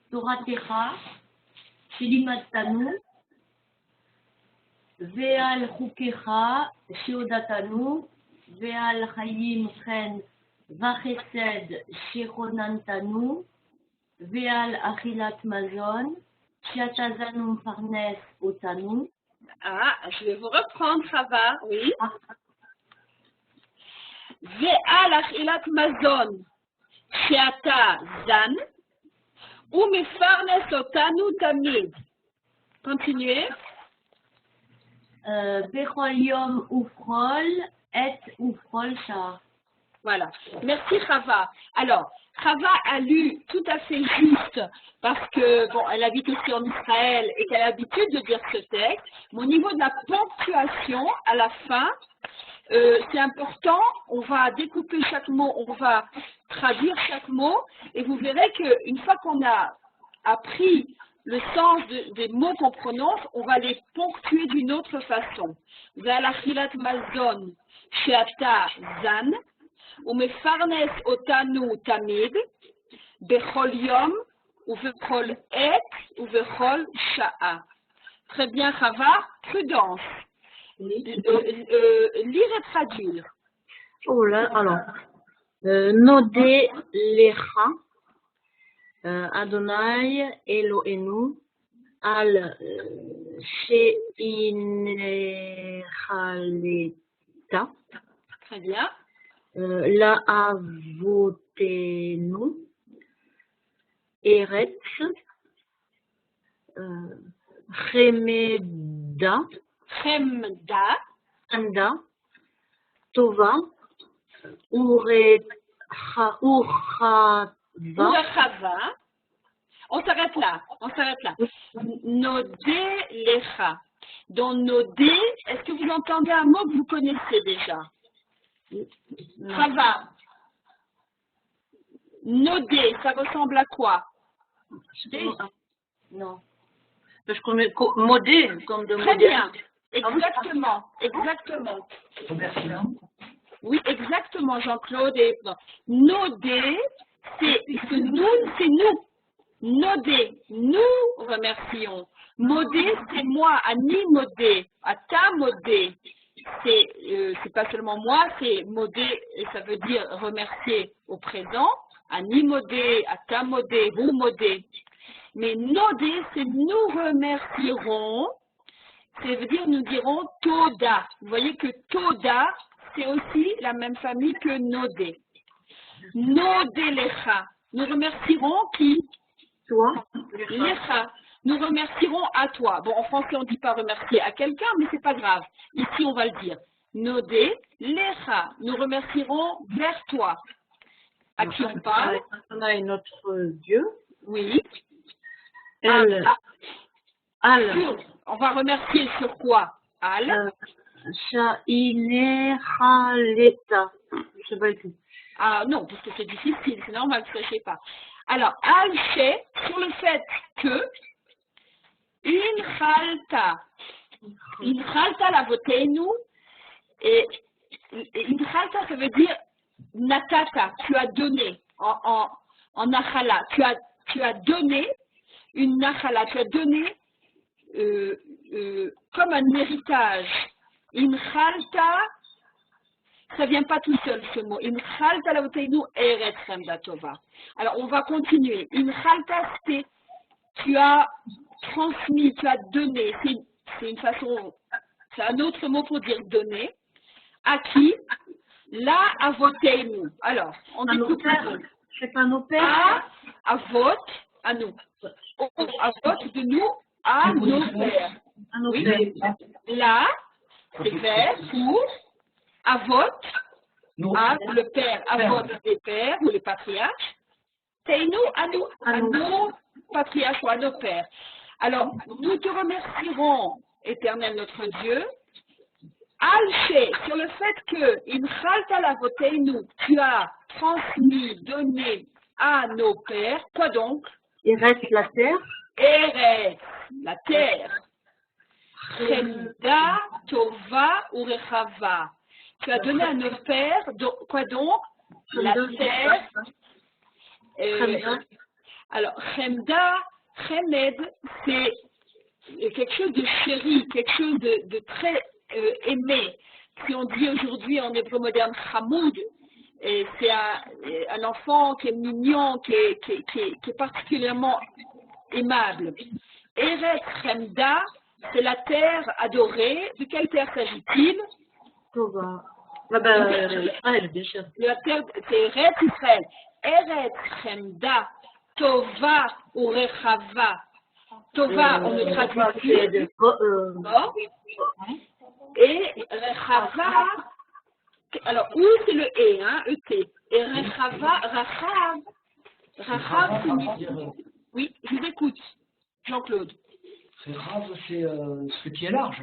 toratecha shelimadtanu, Ve'al chukecha sheodatanu, Ve'al chayim chen vachesed shechonantanu, Ve'al achilat mazon, sheatazanu farnes otanu. Ah, je vais vous reprendre, Chava, oui. Ve'al achilat mazon, sheata zan, ou mefarnes otanu tamid. Continuez. Bechol yom ufrol et ufrol shar. Voilà. Merci, Chava. Alors, Chava a lu tout à fait juste parce que, bon, elle habite aussi en Israël et qu'elle a l'habitude de dire ce texte. Mais au niveau de la ponctuation, à la fin, c'est important. On va découper chaque mot, on va traduire chaque mot et vous verrez qu'une fois qu'on a appris le sens des mots qu'on prononce, on va les ponctuer d'une autre façon. Ve'al achilat mazon she'ata zan, umefarnes otanu tamid, bechol yom, uvechol et, uvechol sha'a. Très bien, Chava, prudence. Lire et traduire. Oh là, alors, Nodé Lecha, Adonai Eloheinu, Al Sheinechaleta, Très bien. Laavotenu, Eretz, Chemda, Chemda, Tova, Urchava. On s'arrête là. Nodé Lecha. Dans Nodé, est-ce que vous entendez un mot que vous connaissez déjà? Ça va. Nodé, ça ressemble à quoi? Non. Je connais modé, comme de Très modé. bien. Exactement. Remerciement. Oui, exactement, Jean-Claude. Nodé, c'est nous. Nodé, nous remercions. Modé, c'est moi, Annie modé, Ata modé. C'est pas seulement moi, c'est modé, et ça veut dire remercier au présent. Annie modé, Ata modé, vous modé. Mais nodé, c'est nous remercierons. Ça veut dire nous dirons Toda. Vous voyez que Toda, c'est aussi la même famille que Nodé. Nodé Lecha. Nous remercierons qui? Toi, Lecha. Nous remercierons à toi. Bon, en français, on ne dit pas remercier à quelqu'un, mais c'est pas grave. Ici, on va le dire. Nodé Lecha. Nous remercierons vers toi. À qui on parle? on a notre Dieu. Oui. Elle. Al. On va remercier sur quoi? Al. Sha'ineraleta. Je sais pas du tout. Ah non, parce que c'est difficile, c'est normal que je ne sais pas. Alors, al-shay, sur le fait que in-khalta la voteinu, et in-khalta, ça veut dire natata, tu as donné, en nachala, tu as donné une nachala, tu as donné comme un héritage. In-khalta, ça vient pas tout seul ce mot. In khalta lavotenu eret chemda tova. Alors on va continuer. In khalta, c'est tu as transmis, tu as donné. C'est une façon, c'est un autre mot pour dire donner. À qui? La avotenu. Alors on dit tout c'est pas nos pères. À vote, à nous. À vote de nous à nos pères. À nos Oui. pères. Là, c'est vers pour Avot, le père, Avot des pères ou les patriarches, Teinu à nos patriarches ou à nos pères. Alors, nous te remercierons, Éternel notre Dieu, Al-She, sur le fait que, in chalta lavoteinu, tu as transmis, donné à nos pères, quoi donc? Il reste la terre. Eretz, la terre. Chemda, Tova ou Rechava. Tu as donné à nos pères, quoi donc? La terre. Alors, Chemda, Chemed, c'est quelque chose de chéri, quelque chose de très aimé. Si on dit aujourd'hui en hébreu moderne Hamoud, c'est un enfant qui est mignon, qui est particulièrement aimable. Eretz Chemda, c'est la terre adorée. De quelle terre s'agit-il? Tova. Israël, bien sûr. La terre, c'est Eretz Israël. Eretz Chemda, Tova ou Rechava. Tova, on le traduit plus. Et Rechava, alors, où c'est le E, hein, E-T. Et Rechava, Rachav, oui, je vous écoute, Jean-Claude. Rav, c'est ce qui est large.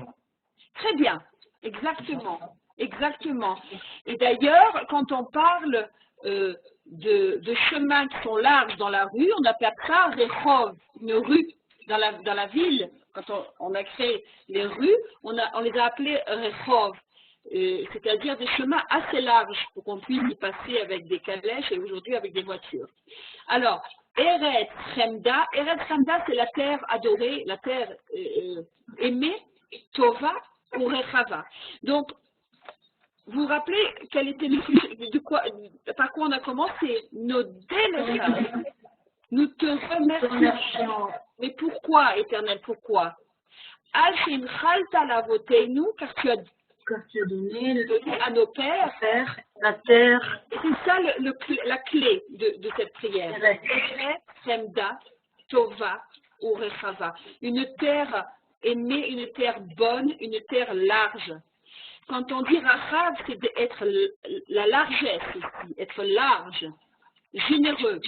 Très bien, exactement, exactement. Et d'ailleurs, quand on parle de chemins qui sont larges dans la rue, on appelle ça Rechov, une rue dans la ville. Quand on a créé les rues, on les a appelées Rechov, c'est-à-dire des chemins assez larges pour qu'on puisse y passer avec des calèches et aujourd'hui avec des voitures. Alors, Eretz Chemda, c'est la terre adorée, la terre aimée, Tova ou Rechava. Donc, vous vous rappelez quel était par quoi on a commencé? Nos délégations. Nous te remercions. Mais pourquoi, Éternel, pourquoi? Al-Shin Chalta Lavoteinu, car tu as donné à nos pères la terre. C'est ça la clé de cette prière. Semda, Tova ou Rechava. Une terre aimée, une terre bonne, une terre large. Quand on dit Rachav, c'est d'être la largesse ici, être large, généreux.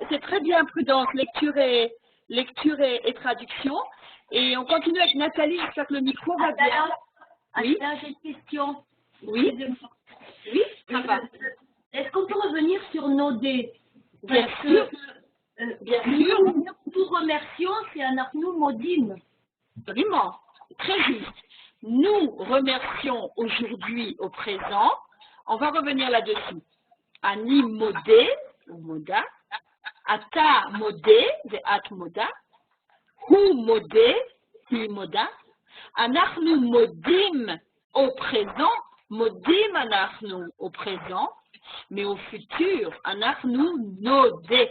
C'est très bien, Prudence, lecture et traduction. Et on continue avec Nathalie, j'espère que le micro va bien. Oui. J'ai une question. Oui. Oui, ça va. Est-ce qu'on peut revenir sur nos dés? Bien sûr. Bien sûr. Nous remercions, c'est un Arnaud Modim. Absolument. Très juste. Nous remercions aujourd'hui au présent. On va revenir là-dessus. Ani modé, ou moda. Ata modé, ve'at moda. Hu modé, hi moda. Anachnu modim au présent. Modim anachnu au présent. Mais au futur, anachnu nodé.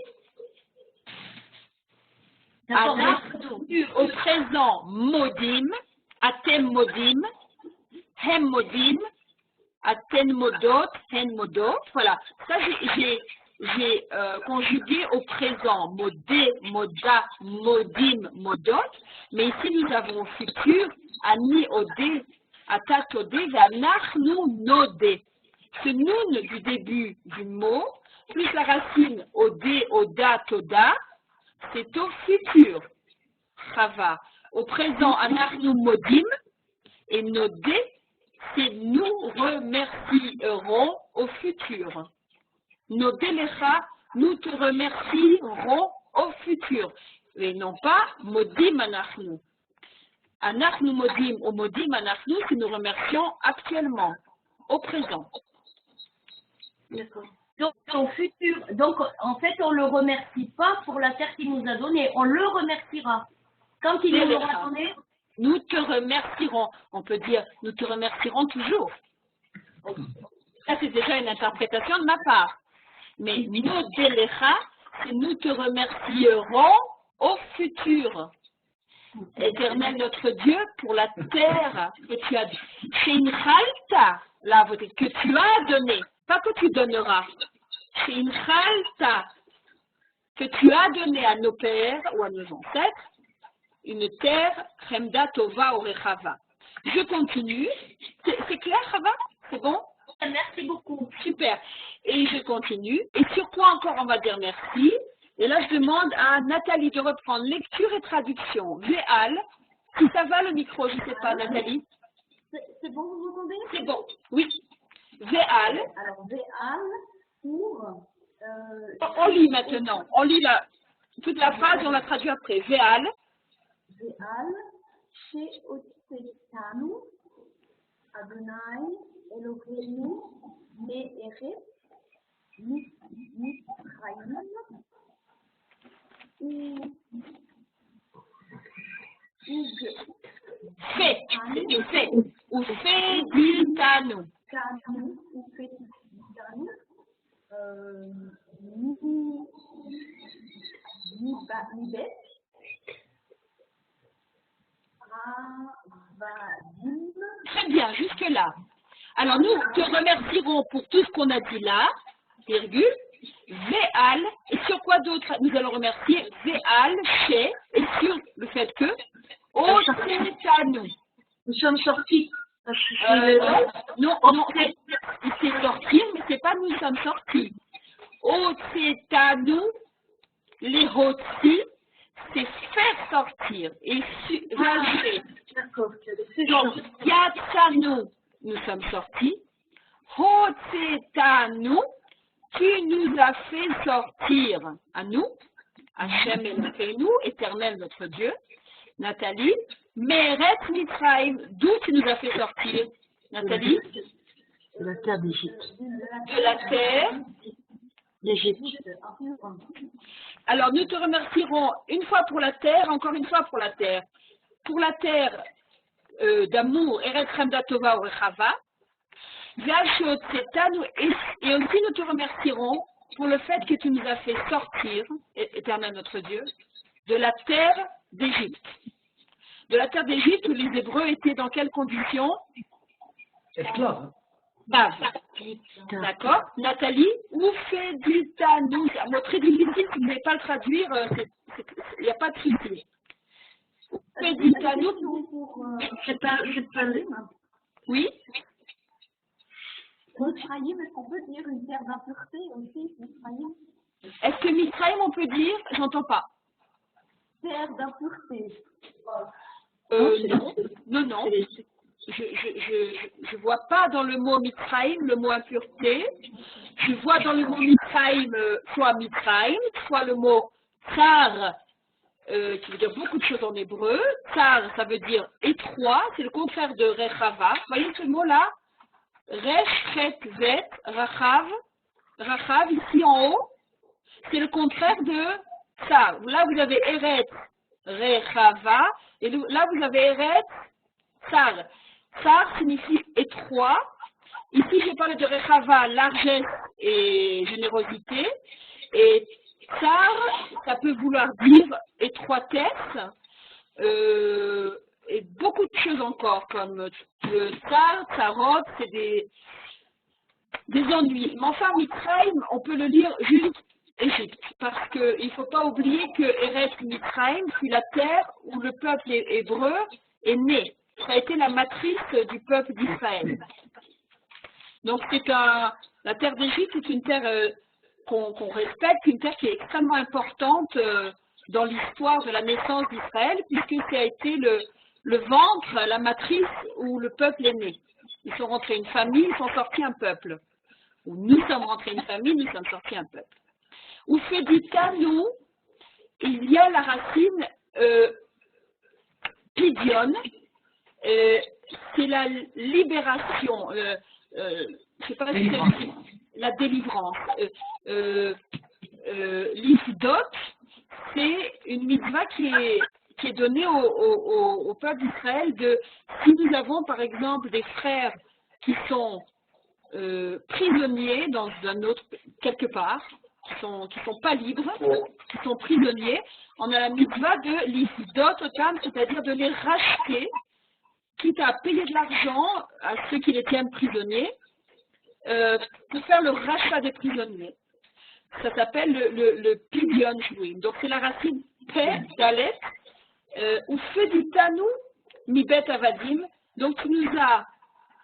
Anachnu au présent, modim. Atem modim. Hem modim. Aten modot, hen modot. Voilà. Ça, j'ai conjugué au présent. Modé, moda, modim, modot. Mais ici, nous avons au futur, ani odé, atat odé, vanachnu nodé. Ce noun du début du mot plus la racine Odé, Oda, Toda, c'est au futur. Chava. Au présent, Anachnu Modim, et Nodé, c'est nous remercierons au futur. Nodé Lecha, nous te remercierons au futur. Et non pas Modim Anachnu. Anachnu Modim ou Modim Anachnu, si nous remercions actuellement, au présent. D'accord. Donc, au futur, donc, en fait, on ne le remercie pas pour la terre qu'il nous a donnée. On le remerciera. Quand il nous l'aura donné, nous te remercierons. On peut dire, nous te remercierons toujours. Ça, c'est déjà une interprétation de ma part. Mais nous délécha, c'est nous te remercierons au futur. Éternel notre Dieu, pour la terre que tu as Sheinchalta, là, que tu as donné, pas que tu donneras. Sheinchalta, que tu as donné à nos pères ou à nos ancêtres, une terre, Chemda Tova Orechava. Je continue. C'est clair, Chava? C'est bon? merci beaucoup. Super. Et je continue. Et sur quoi encore on va dire merci? Et là, je demande à Nathalie de reprendre lecture et traduction. Véal, si ça va le micro, je ne sais pas, Nathalie. C'est bon, vous m'entendez? C'est bon, oui. Véal. Alors, Véal pour... On lit maintenant. On lit toute la phrase et on la traduit après. Véal. Véal, chez Otsetanu, Adonai, Eloheinu, Me'eret, Mitzrayim, Fait, c'est fait. Ou fait d'Itanu. ou Fetitanu, Nibet, Ravadim. Très bien, jusque-là. Alors, nous te remercierons pour tout ce qu'on a dit là, virgule, Véal, et sur quoi d'autre nous allons remercier? Véal, chez, et sur le fait que, Otsetanu. Nous sommes sortis. Non, c'est sortir, mais c'est pas nous sommes sortis. Otsetanu, les Hotsi, c'est faire sortir et rajouter. D'accord. Donc, Yatsanu, nous sommes sortis. Hotsetanu, tu nous as fait sortir. À nous, Hachem Eloheinu, éternel notre Dieu. Nathalie, Meret Mitzrayim, d'où tu nous as fait sortir? Nathalie? De la terre d'Égypte. De la terre D'Égypte. Alors, nous te remercierons une fois pour la terre, encore une fois pour la terre. Pour la terre d'amour, Eretz Chemda Tova Orechava. Et aussi nous te remercierons pour le fait que tu nous as fait sortir, éternel notre Dieu, de la terre d'Égypte. De la terre d'Égypte où les Hébreux étaient dans quelles conditions? Esclave. D'accord. Nathalie, où fait d'Itanou? C'est un mot très difficile, si vous ne pouvez pas le traduire, il n'y a pas de souci. Où fait d'Itanou? C'est pas Oui. Mitzrayim, est-ce qu'on peut dire une terre d'impureté aussi, Mitzrayim? Est-ce que Mitzrayim, on peut dire? J'entends pas. Terre d'impureté. Non. Je vois pas dans le mot Mitzrayim le mot impureté. Je vois dans le mot Mitzrayim soit Mitzrayim, soit le mot Tsar, qui veut dire beaucoup de choses en hébreu. Tsar, ça veut dire étroit, c'est le contraire de Rechava. Vous voyez ce mot-là? Resh, Chet, Zet, Rachav. Rachav, ici en haut, c'est le contraire de Tsar. Là, vous avez Eretz, Rechava, et là, vous avez Eretz, Tsar. Tsar signifie étroit. Ici, je parle de Rechava, largesse et générosité. Et Tsar, ça peut vouloir dire étroitesse. Et beaucoup de choses encore, comme le Tsar, Tsarot, c'est des ennuis. Mais enfin, Mitzrayim, on peut le lire juste Égypte, parce qu'il ne faut pas oublier que Eretz Mitzrayim, c'est la terre où le peuple hébreu est né. Ça a été la matrice du peuple d'Israël. Donc la terre d'Égypte est une terre qu'on respecte, une terre qui est extrêmement importante dans l'histoire de la naissance d'Israël, puisque ça a été le ventre, la matrice où le peuple est né. Ils sont rentrés une famille, ils sont sortis un peuple. Ou nous sommes rentrés une famille, nous sommes sortis un peuple. Où fait dit nous, il y a la racine pidion, c'est la libération, je sais pas si c'est la délivrance. L'ifdot, c'est une mitzvah qui est donnée au peuple d'Israël de, si nous avons par exemple des frères qui sont prisonniers dans un autre, quelque part, qui sont pas libres, qui sont prisonniers, on a la mitzvah de l'ifdot otam, c'est-à-dire de les racheter, quitte à payer de l'argent à ceux qui les tiennent prisonniers, pour faire le rachat des prisonniers. Ça s'appelle le pidyon shvuim. Donc c'est la racine pe, dalet, ou feditanu mi bet avadim. Donc tu nous as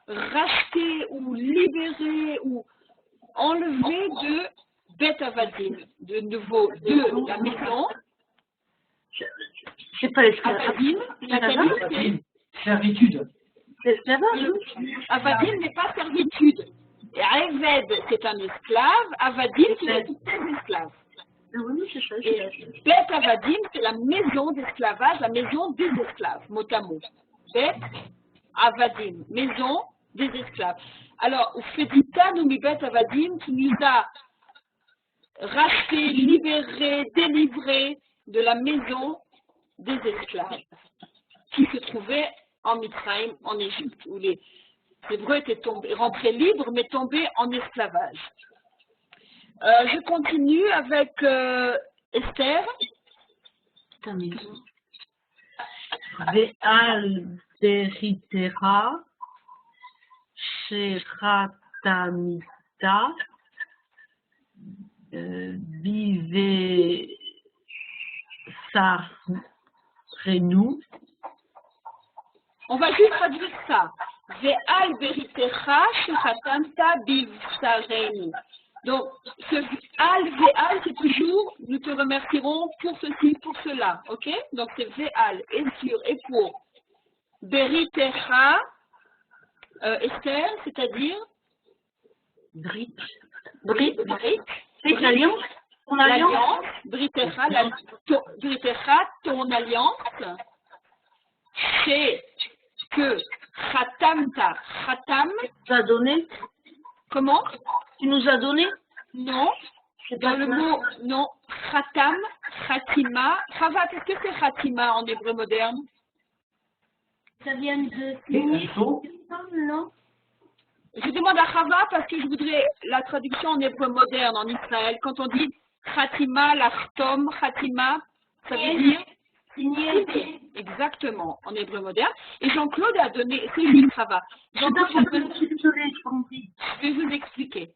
racheté ou libéré ou enlevé de bet avadim, de nouveau de la maison. C'est pas l'esclavage. Avadim, Nathalie, Servitude. C'est l'esclavage. avadim n'est pas servitude. Et Eved, c'est un esclave. Avadim, c'est des esclaves. Oui, c'est ça. Et Bet Avadim, c'est la maison d'esclavage, la maison des esclaves, mot à mot. Bet Avadim, maison des esclaves. Alors, au Fedita, nous, mi Bet Avadim, tu nous as racheté, libéré, délivré de la maison des esclaves qui se trouvaient en Mitzrayim, en Égypte, où les Hébreux étaient rentrés libres, mais tombés en esclavage. Je continue avec Esther. Ve'al deritera sheratamita vive sarenu. On va juste traduire ça. Ve'al beritecha shechatamta bivsarenu. Donc, ce ve'al, c'est toujours, nous te remercierons pour ceci, pour cela, ok? Donc, c'est ve'al, et sur, et pour. Beritecha, Esther, c'est-à-dire? Brit. Brit. L'alliance. Ton alliance. L'alliance. Britecha, ton alliance. C'est que Khatamta, Khatam. Tu nous as donné. Comment? Tu nous as donné. Non. Dans le mot, non. Khatam, Khatima. Chava, qu'est-ce que c'est Khatima en hébreu moderne? Ça vient de Et non? Je demande à Chava parce que je voudrais la traduction en hébreu moderne en Israël. Quand on dit Khatima, l'achtom, Khatima, ça veut dire signer. Exactement, en hébreu moderne. Et Jean-Claude a donné, c'est lui, Chava. Jean-Claude a donné, Je suis désolée, je pas compris. je vais vous expliquer.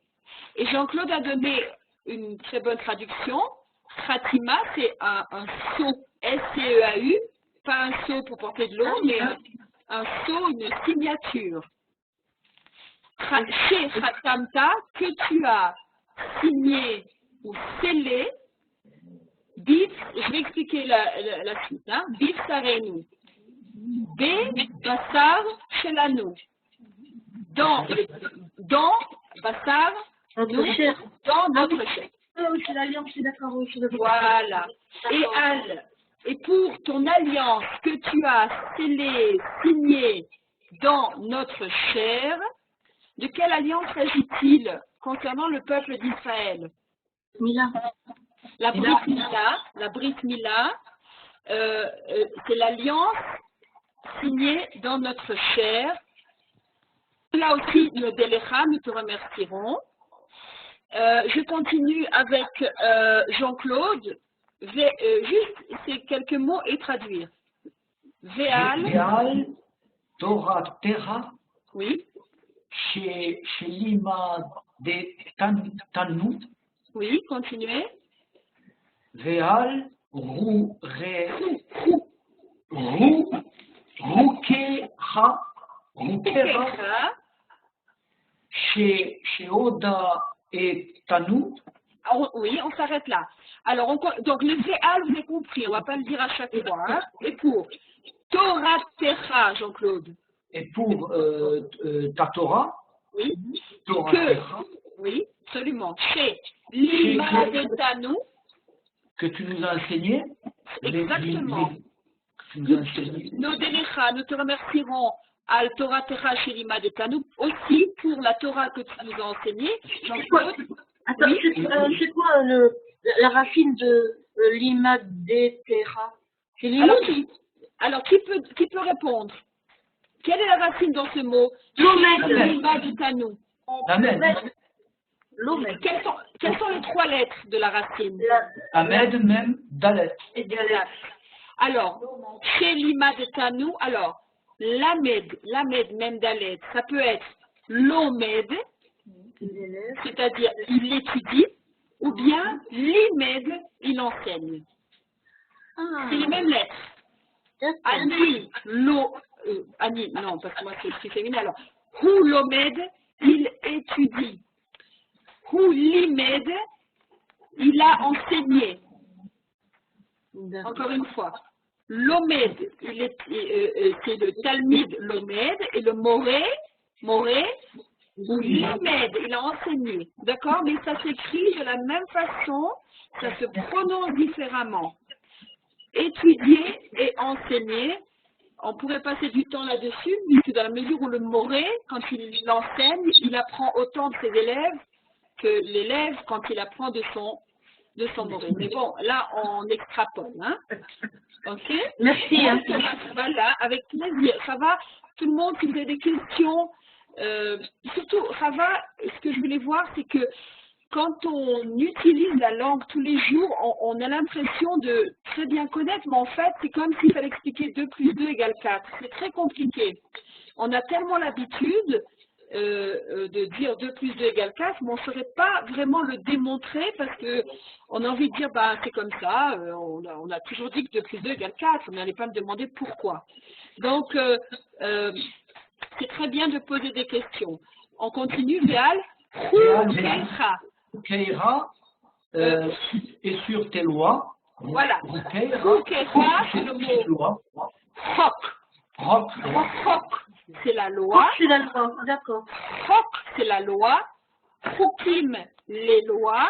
Et Jean-Claude a donné une très bonne traduction. Khatima, c'est un seau, S-C-E-A-U, pas un seau pour porter de l'eau, mais un seau, une signature. Chez Khatamta, que tu as signé ou scellé, Bif, je vais expliquer la suite, hein, Bif Sarenu, B, Bassar, Shelanu. Dans Bassar, Notre cher. dans notre chair. Oui, c'est l'alliance, je suis d'accord. Oui, je suis d'accord. Voilà. Et Al, et pour ton alliance que tu as scellée, signée dans notre chair, de quelle alliance s'agit-il concernant le peuple d'Israël? Mila. La Brit Mila, c'est l'alliance signée dans notre chair. Là aussi, le Délécha, nous te remercierons. Je continue avec Jean-Claude. Juste ces quelques mots et traduire. Ve'al Torah Terra Oui, chez Lima de Tanu. oui, continuez. Ve'al Rukera chez Oda et Tanu. Oui, on s'arrête là. Alors, donc le Véal, vous avez compris, on ne va pas le dire à chaque fois. Hein. Et pour Torah Techa, Jean-Claude. Et pour ta Torah, Oui. Torah Que, Techa, oui, absolument. C'est l'image de Tanou. que tu nous as enseigné. Exactement. Tu nous as enseigné. Nous te remercierons al Torah Techa chez l'image de Tanou aussi pour la Torah que tu nous as enseignée. Jean-Claude. Attends, Oui. c'est quoi la racine de l'imadetera? C'est Alors, qui peut répondre? Quelle est la racine dans ce mot? L'image de Tanou. Amen. l'omède. Quelles sont les 3 lettres de la racine? Amen, même, Dalet. Exact. Alors, chez l'image de Tanou, alors, l'amed, même Dalet, ça peut être l'omed, c'est-à-dire il étudie, ou bien l'imed, il enseigne. C'est les mêmes lettres. Ani, Ani, non, parce que moi c'est écrit féminin, alors, Hu l'omed, il étudie. Hu l'imed, il a enseigné. Encore une fois, l'omed, c'est le Talmid l'omed, et le moré, ou l'imed, il a enseigné. D'accord? Mais ça s'écrit de la même façon, ça se prononce différemment. Étudier et enseigner, on pourrait passer du temps là-dessus, puisque dans la mesure où le moré, quand il enseigne, il apprend autant de ses élèves que l'élève quand il apprend de son moré. Mais bon, là, on extrapole. Hein? Ok? Merci. Hein. Voilà, avec plaisir. Ça va? Tout le monde, si vous avez des questions, surtout, ça va, ce que je voulais voir, c'est que quand on utilise la langue tous les jours, on a l'impression de très bien connaître, mais en fait, c'est comme s'il fallait expliquer 2 plus 2 égale 4. C'est très compliqué. On a tellement l'habitude de dire 2 plus 2 égale 4, mais on ne saurait pas vraiment le démontrer parce qu'on a envie de dire, bah, c'est comme ça, on a toujours dit que 2 plus 2 égale 4, on n'allait pas me demander pourquoi. Donc, c'est très bien de poser des questions. On continue, Véal. Keira et sur tes lois. Voilà. Keira, c'est le mot Chok. Chok, c'est la loi. C'est la loi, d'accord. Chok, c'est la loi. Chukim, les lois.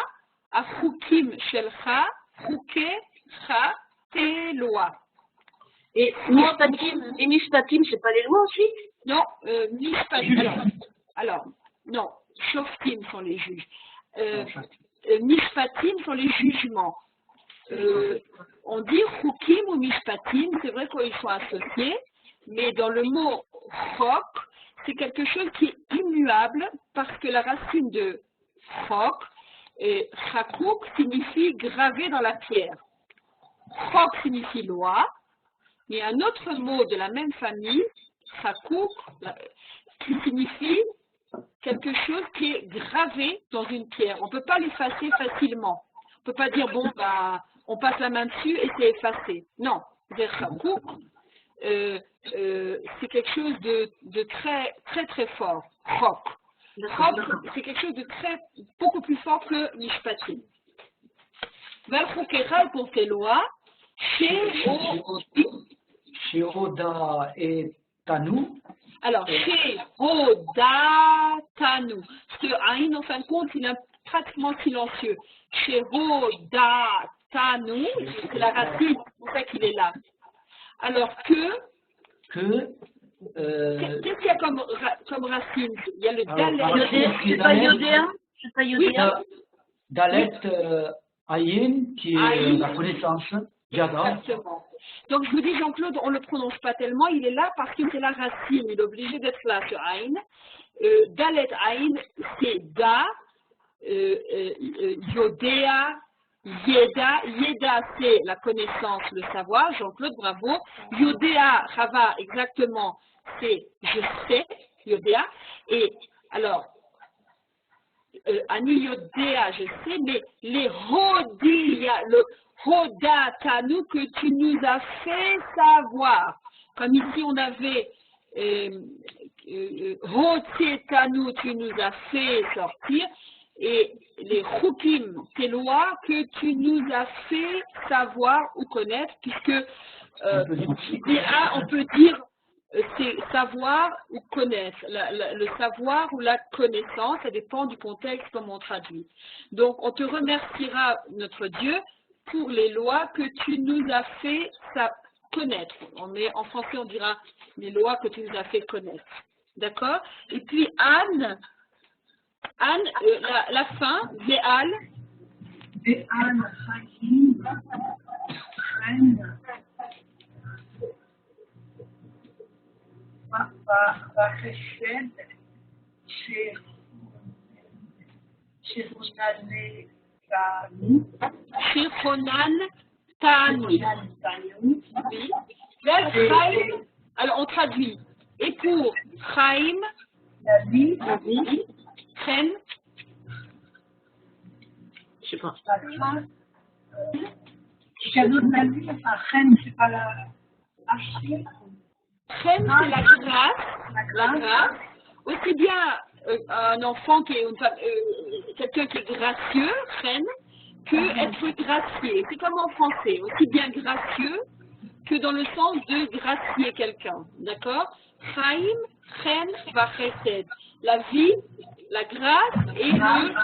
Achukim, shelcha. Chuke, cha, tes lois. Et mishpatim, c'est pas les lois aussi? Non, mishpatim. Alors, non, shoftim sont les juges. Mishpatim sont les jugements. On dit chukim ou mishpatim, c'est vrai qu'ils sont associés, mais dans le mot chok, c'est quelque chose qui est immuable parce que la racine de chok, chakouk, signifie gravé dans la pierre. Chok signifie loi, mais un autre mot de la même famille, chakouk, qui signifie quelque chose qui est gravé dans une pierre. On ne peut pas l'effacer facilement. On ne peut pas dire, bon, bah, on passe la main dessus et c'est effacé. Non, c'est quelque chose de très, très, très fort. Chok. Chok, c'est quelque chose de beaucoup plus fort que Mishpatim. Valchukera, pour tes lois, chez Oda et Tanou. Alors, chez Oda Tanou. Ce Aïn, en fin de compte, il est pratiquement silencieux. Chez Oda Tanou, c'est la racine, c'est pour ça qu'il est là. Alors qu'est-ce qu'il y a comme racine? Il y a le Dalet. C'est pas Yodéa? C'est pas Yodéa? Dalet Aïn, qui est la connaissance. Exactement. Donc je vous dis, Jean-Claude, on ne le prononce pas tellement, il est là parce que c'est la racine, il est obligé d'être là sur Aïn. Dalet Aïn, c'est Da, Yodéa, Yeda. Yeda, c'est la connaissance, le savoir. Jean-Claude, bravo. Yodéa, Rava, exactement, c'est je sais, Yodéa. Et alors, Ani Yodéa, je sais, mais les Hodia, le Hoda Tanou que tu nous as fait savoir. Comme ici on avait Hoté Tanou, tu nous as fait sortir. et les chukim, tes lois que tu nous as fait savoir ou connaître, puisque on peut dire c'est savoir ou connaître. Le savoir ou la connaissance, ça dépend du contexte comment on traduit. Donc, on te remerciera, notre Dieu, pour les lois que tu nous as fait connaître. En français, on dira les lois que tu nous as fait connaître. D'accord? Et puis, Anne, la fin, Véal. Véal, Chayim, Chen, Chesed, Shironan Tani. Oui. Chaim, alors on traduit. Et pour Chaim, La vie, Chen, je sais pas. la fin, cadeau de la vie, enfin, reine, c'est pas la archive. Chen, c'est la grâce. Aussi bien un enfant qui est quelqu'un qui est gracieux, Chen, que être gracié. C'est comme en français, aussi bien gracieux que dans le sens de gracier quelqu'un. D'accord? Chaim, Chen, va chesed. La vie, la grâce et le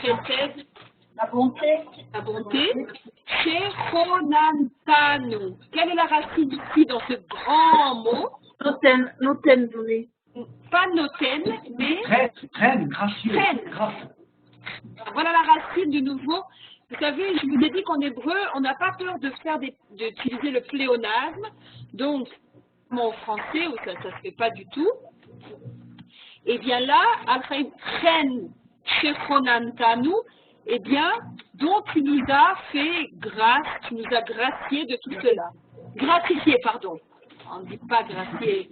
chesed, La bonté. la bonté. Shechonantanu. Quelle est la racine ici dans ce grand mot? Noten donné. Pas noten, mais Très gracieux. Chen. Grâce. Voilà la racine de nouveau. Vous savez, je vous ai dit qu'en hébreu, on n'a pas peur d'utiliser le pléonasme. Donc, comme en français, où ça ne se fait pas du tout. Et bien là, après Chen Shechonantanu, eh bien, dont tu nous as fait grâce, tu nous as gracié de tout cela. Gratifié, pardon. On ne dit pas gracié.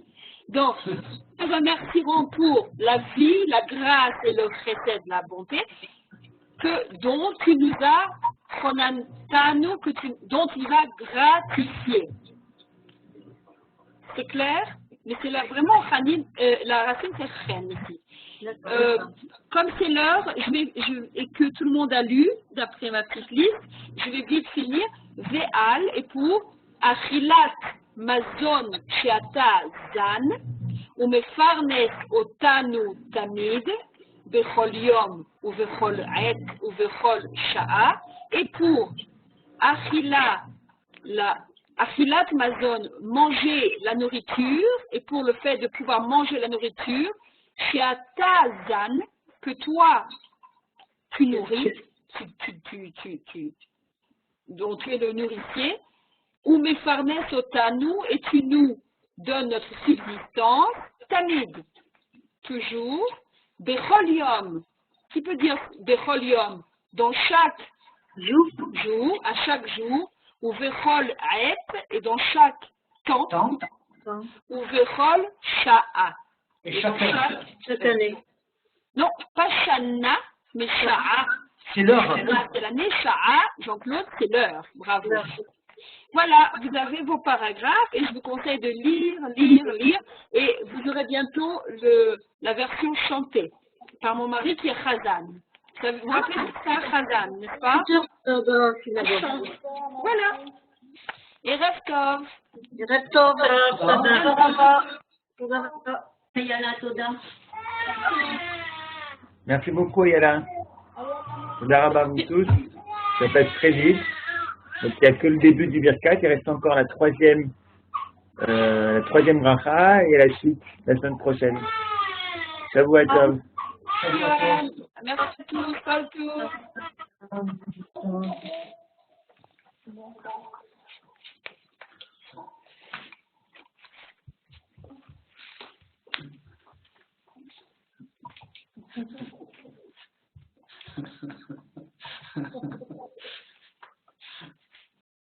Donc, nous remercierons pour la vie, la grâce et le chesed, la bonté, dont tu nous as, dont tu nous as gratifié. C'est clair? Mais c'est là vraiment la racine c'est chen ici. Comme c'est l'heure, et que tout le monde a lu, d'après ma petite liste, je vais vite finir. Ve'al et pour achilat mazon sheata zan ou mefarnes otanu tamid bechol yom ou bechol et ou bechol sha'a et pour achilat mazon, manger la nourriture, et pour le fait de pouvoir manger la nourriture, sheata zan, que toi tu nourris, dont tu es le nourricier, ou mefarnes otanu, et tu nous donnes notre subsistance, tamid, toujours, bechol yom, qui peut dire bechol yom, dans chaque jour, à chaque jour, ou vechol aep, et dans chaque temps, ou vechol sha'a. Et chacun. Chaque année. Non, pas shana, mais sha'a. C'est l'heure. C'est l'année sha'a, Jean-Claude, c'est l'heure. Bravo. Voilà, vous avez vos paragraphes et je vous conseille de lire et vous aurez bientôt la version chantée par mon mari qui est Chazan. Vous vous rappelez de ça, Chazan, n'est-ce pas? Voilà. Et Rev Tov. Yala Toda. Merci beaucoup, Yala. Toda vous tous. Ça passe très vite. Donc, il n'y a que le début du Birkat. Il reste encore la troisième bracha et la suite la semaine prochaine. Shavua Tov. Merci à tous, partout.